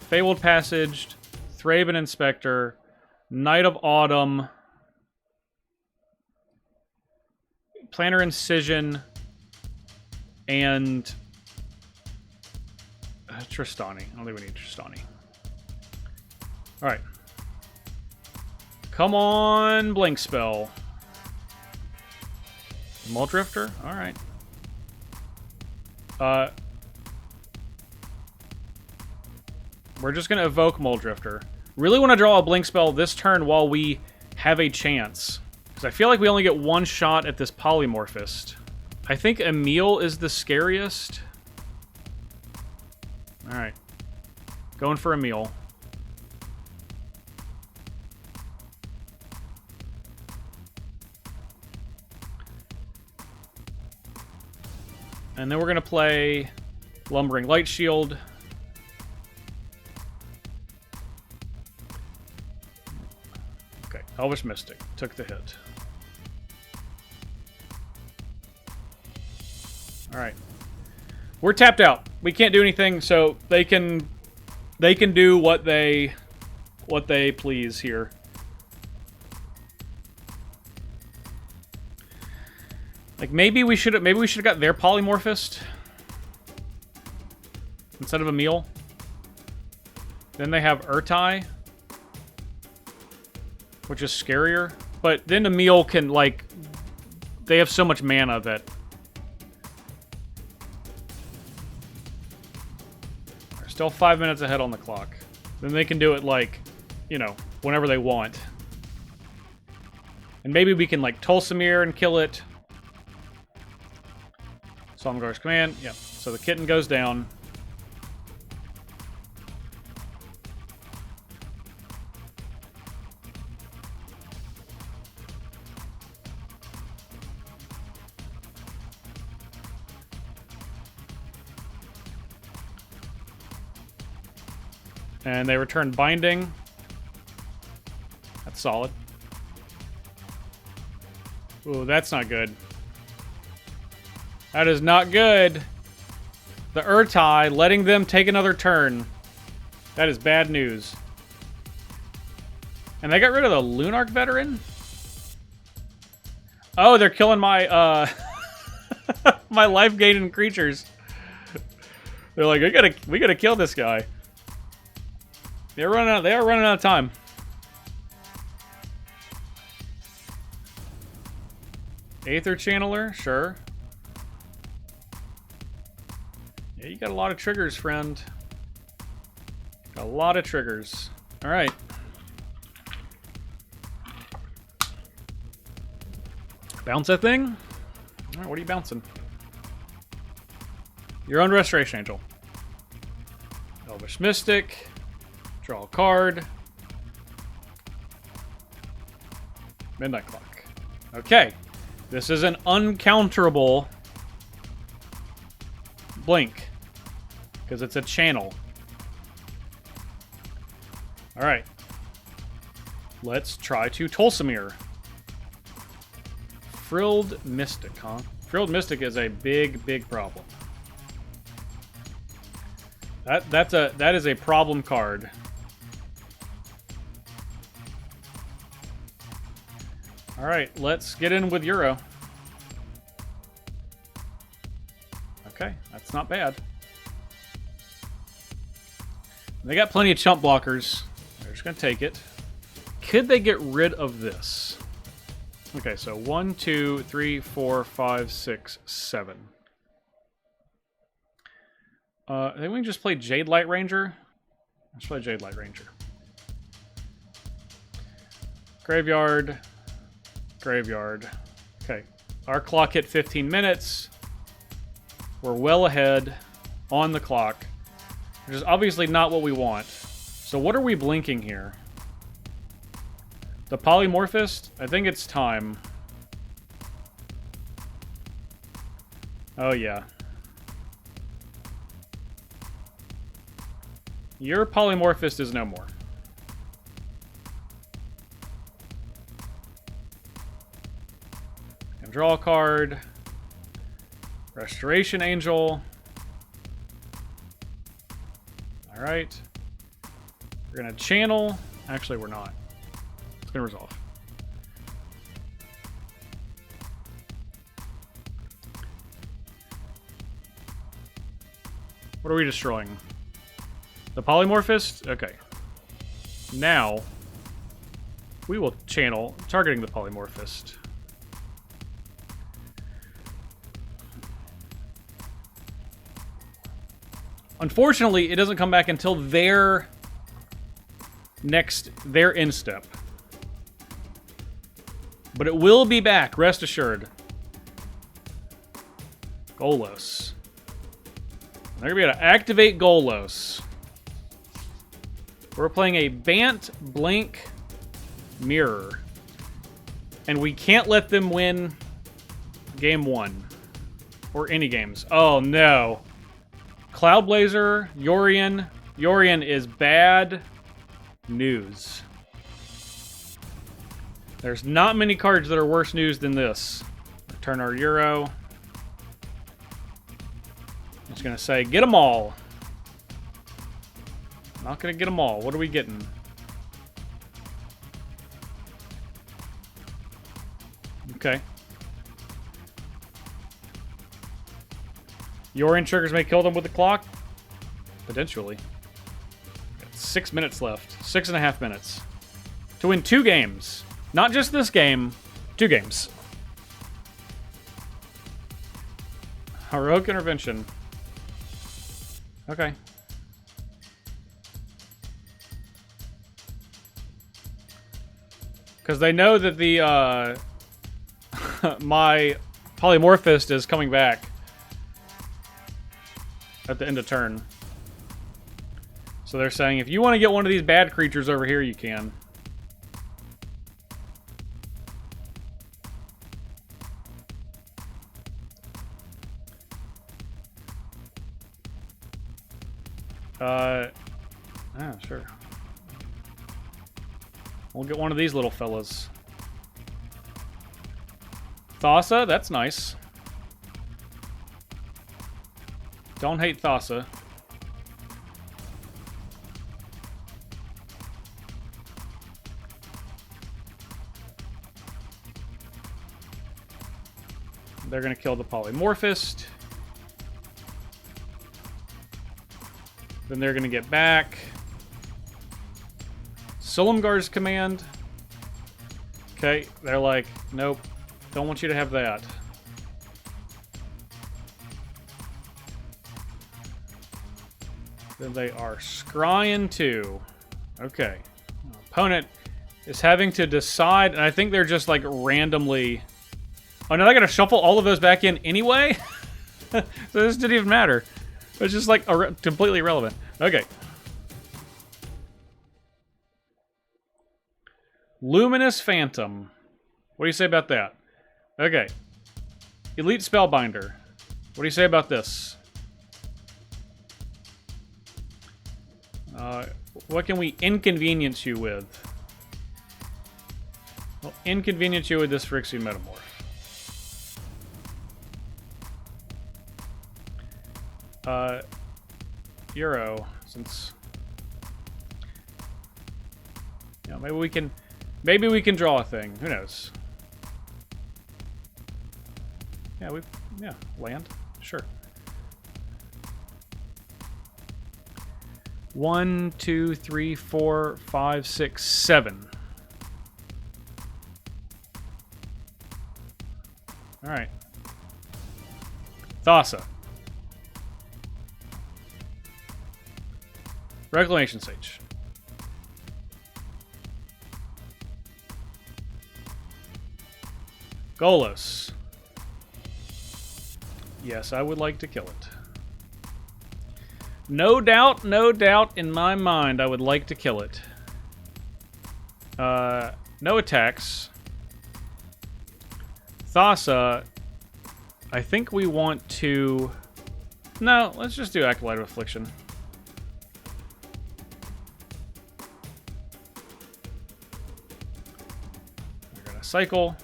Speaker 1: Fabled Passage, Thraben Inspector, Knight of Autumn, Planner Incision, and Tristani. I don't think we need Tristani. Alright. Come on, Blink Spell. Muldrifter? Alright. We're just going to evoke Muldrifter. Really want to draw a Blink Spell this turn while we have a chance. Because I feel like we only get one shot at this Polymorphist. I think Emil is the scariest. Alright. Going for Emil. And then we're going to play Lumbering Light Shield. Okay, Elvish Mystic took the hit. Alright. We're tapped out. We can't do anything, so they can do what they please here. Like maybe we should have got their Polymorphist instead of a Meal. Then they have Urtai, which is scarier. But then the Meal can, like, they have so much mana that they're still 5 minutes ahead on the clock. Then they can do it, like, you know, whenever they want. And maybe we can, like, Tulsamir and kill it. Somgar's command. Yep. So the kitten goes down. And they return Binding. That's solid. Ooh, that's not good. That is not good. The Urtai, letting them take another turn. That is bad news. And they got rid of the Lunarch Veteran? Oh, they're killing my, my life-gaining creatures. They're like, we gotta kill this guy. They are running out of time. Aether Channeler, sure. Yeah, you got a lot of triggers, friend. Got a lot of triggers. All right. Bounce that thing. All right, what are you bouncing? Your own Restoration Angel. Elvish Mystic. Draw a card. Midnight Clock. Okay. This is an uncounterable blink. Because it's a channel. Alright. Let's try to Tulsamir. Frilled Mystic, huh? Frilled Mystic is a big, big problem. That is a problem card. Alright, let's get in with Euro. Okay, that's not bad. They got plenty of chump blockers. They're just going to take it. Could they get rid of this? Okay, so 1, 2, 3, 4, 5, 6, 7. I think we can just play Jade Light Ranger. Let's play Jade Light Ranger. Graveyard. Graveyard. Okay. Our clock hit 15 minutes. We're well ahead on the clock. Which is obviously not what we want. So what are we blinking here? The Polymorphist? I think it's time. Oh, yeah. Your Polymorphist is no more. And draw a card. Restoration Angel. Alright. We're going to channel. Actually, we're not. It's going to resolve. What are we destroying? The Polymorphist? Okay. Now, we will channel, targeting the Polymorphist. Unfortunately, it doesn't come back until their end step. But it will be back, rest assured. Golos. They're going to be able to activate Golos. We're playing a Bant Blink Mirror. And we can't let them win game 1. Or any games. Oh, no. Cloudblazer, Yorion. Yorion is bad news. There's not many cards that are worse news than this. Return our Euro. I'm just going to say, get them all. Not going to get them all. What are we getting? Okay. Yorion triggers may kill them with the clock? Potentially. Got 6 minutes left. 6.5 minutes. To win 2 games. Not just this game, 2 games. Heroic Intervention. Okay. Because they know that the, my Polymorphist is coming back at the end of turn. So they're saying, if you want to get one of these bad creatures over here, you can. Sure. We'll get one of these little fellas. Thassa, that's nice. Don't hate Thassa. They're going to kill the Polymorphist. Then they're going to get back. Silumgar's command. Okay, they're like, nope, don't want you to have that. Then they are scrying too. Okay. Opponent is having to decide, and I think they're just like randomly... Oh, no, they're going to shuffle all of those back in anyway? So this didn't even matter. It's just like completely irrelevant. Okay. Luminous Phantom. What do you say about that? Okay. Elite Spellbinder. What do you say about this? What can we inconvenience you with? Well, inconvenience you with this Phyrexian Metamorph. Euro, since... You know, maybe we can draw a thing. Who knows? Yeah, land. Sure. 1, 2, 3, 4, 5, 6, 7. All right. Thassa. Reclamation Sage. Golos. Yes, I would like to kill it. No doubt in my mind I would like to kill it. No attacks. Thassa, I think we want to... No, let's just do Acolyte of Affliction. We're gonna cycle.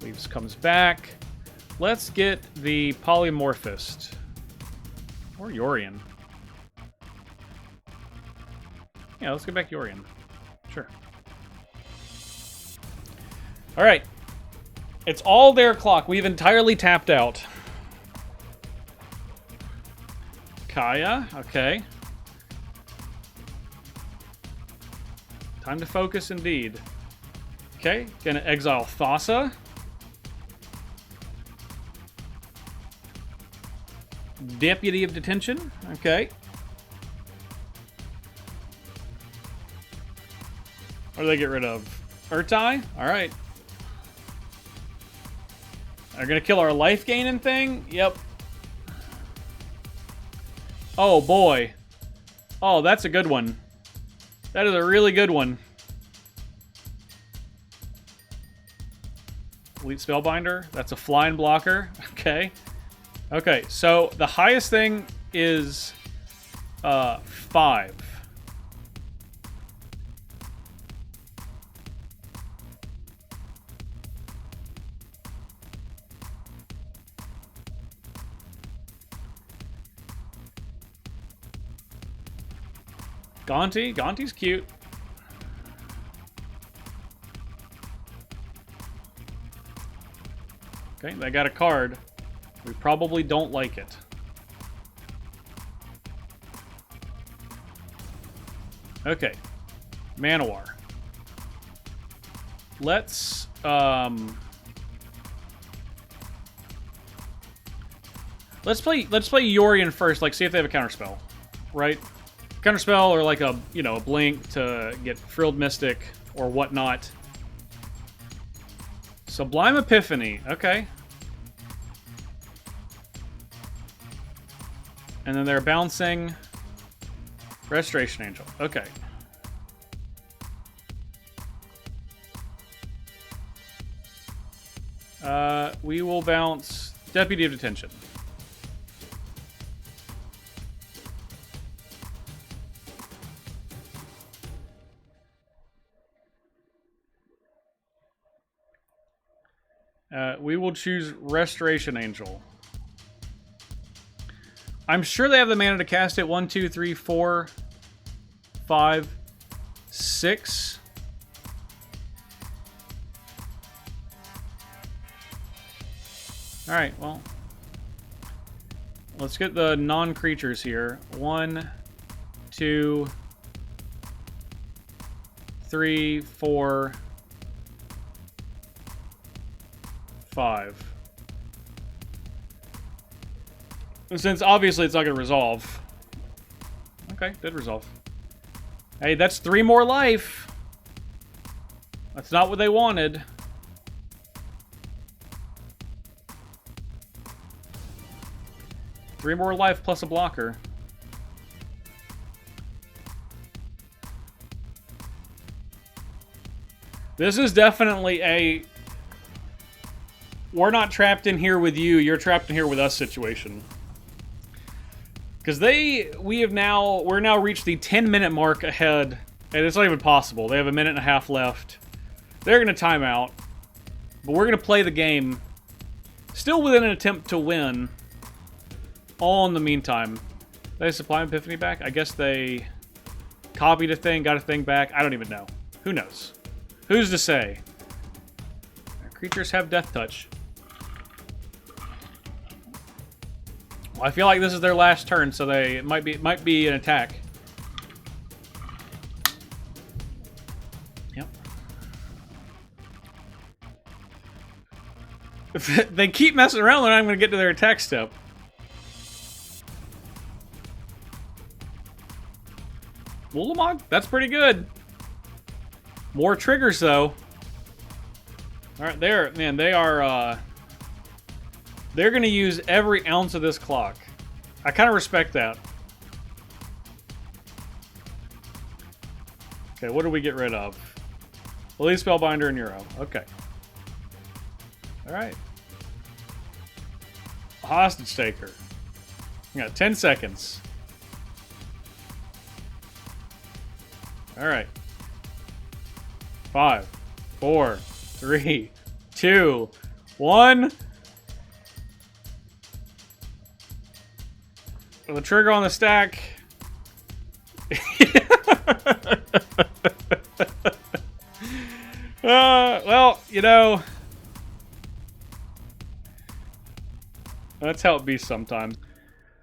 Speaker 1: Leaves comes back. Let's get the Polymorphist. Or Yorion. Yeah, let's get back Yorion. Sure. Alright. It's all their clock. We've entirely tapped out. Kaya, okay. Time to focus indeed. Okay, gonna exile Thassa. Deputy of Detention, okay. What do they get rid of? Urtai? Alright. They're gonna kill our life gaining thing? Yep. Oh boy. Oh, that's a good one. That is a really good one. Elite Spellbinder. That's a flying blocker. Okay. Okay, so the highest thing is 5. Gonti's cute. Okay, they got a card. We probably don't like it. Okay. Manowar. Let's play Yorion first, like see if they have a counterspell. Right? Counterspell or like a, you know, a blink to get Frilled Mystic or whatnot. Sublime Epiphany. Okay. And then they're bouncing Restoration Angel. Okay. We will bounce Deputy of Detention. We will choose Restoration Angel. I'm sure they have the mana to cast it. 1, 2, 3, 4, 5, 6. Alright, well. Let's get the non-creatures here. 1, 2, 3, 4, 5. Since obviously it's not going to resolve. Okay, did resolve. Hey, that's 3 more life. That's not what they wanted. Three more life plus a blocker. This is definitely a we're not trapped in here with you, you're trapped in here with us situation. Because we're now reached the 10-minute mark ahead, and it's not even possible. They have a minute and a half left. They're going to time out, but we're going to play the game, still with an attempt to win, all in the meantime. Did they supply Epiphany back? I guess they copied a thing, got a thing back. I don't even know. Who knows? Who's to say? Creatures have Death Touch. Well, I feel like this is their last turn, so it might be an attack. Yep. If they keep messing around, then I'm going to get to their attack step. Wulamog? That's pretty good. More triggers, though. Alright, they are, they're going to use every ounce of this clock. I kind of respect that. Okay, what do we get rid of? Elite Spellbinder and Euro. Okay. Alright. Hostage Taker. We got 10 seconds. Alright. 5, 4, 3, 2, 1. The trigger on the stack. Well, you know, that's how it be sometimes.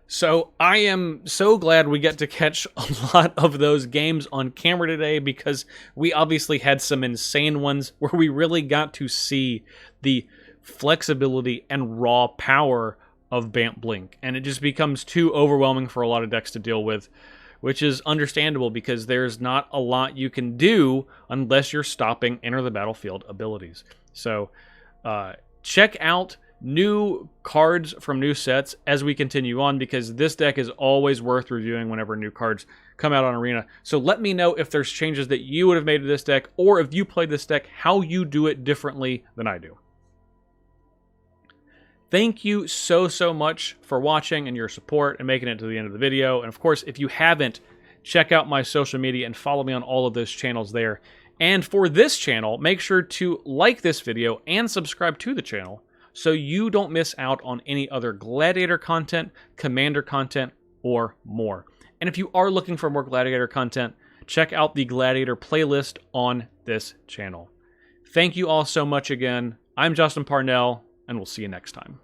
Speaker 1: So I am so glad we get to catch a lot of those games on camera today, because we obviously had some insane ones where we really got to see the flexibility and raw power of Bant Blink, and it just becomes too overwhelming for a lot of decks to deal with, which is understandable because there's not a lot you can do unless you're stopping Enter the Battlefield abilities. So check out new cards from new sets as we continue on, because this deck is always worth reviewing whenever new cards come out on Arena. So let me know if there's changes that you would have made to this deck, or if you played this deck, how you do it differently than I do. Thank you so much for watching and your support and making it to the end of the video. And of course, if you haven't, check out my social media and follow me on all of those channels there. And for this channel, make sure to like this video and subscribe to the channel so you don't miss out on any other Gladiator content, Commander content, or more. And if you are looking for more Gladiator content, check out the Gladiator playlist on this channel. Thank you all so much again. I'm Justin Parnell, and we'll see you next time.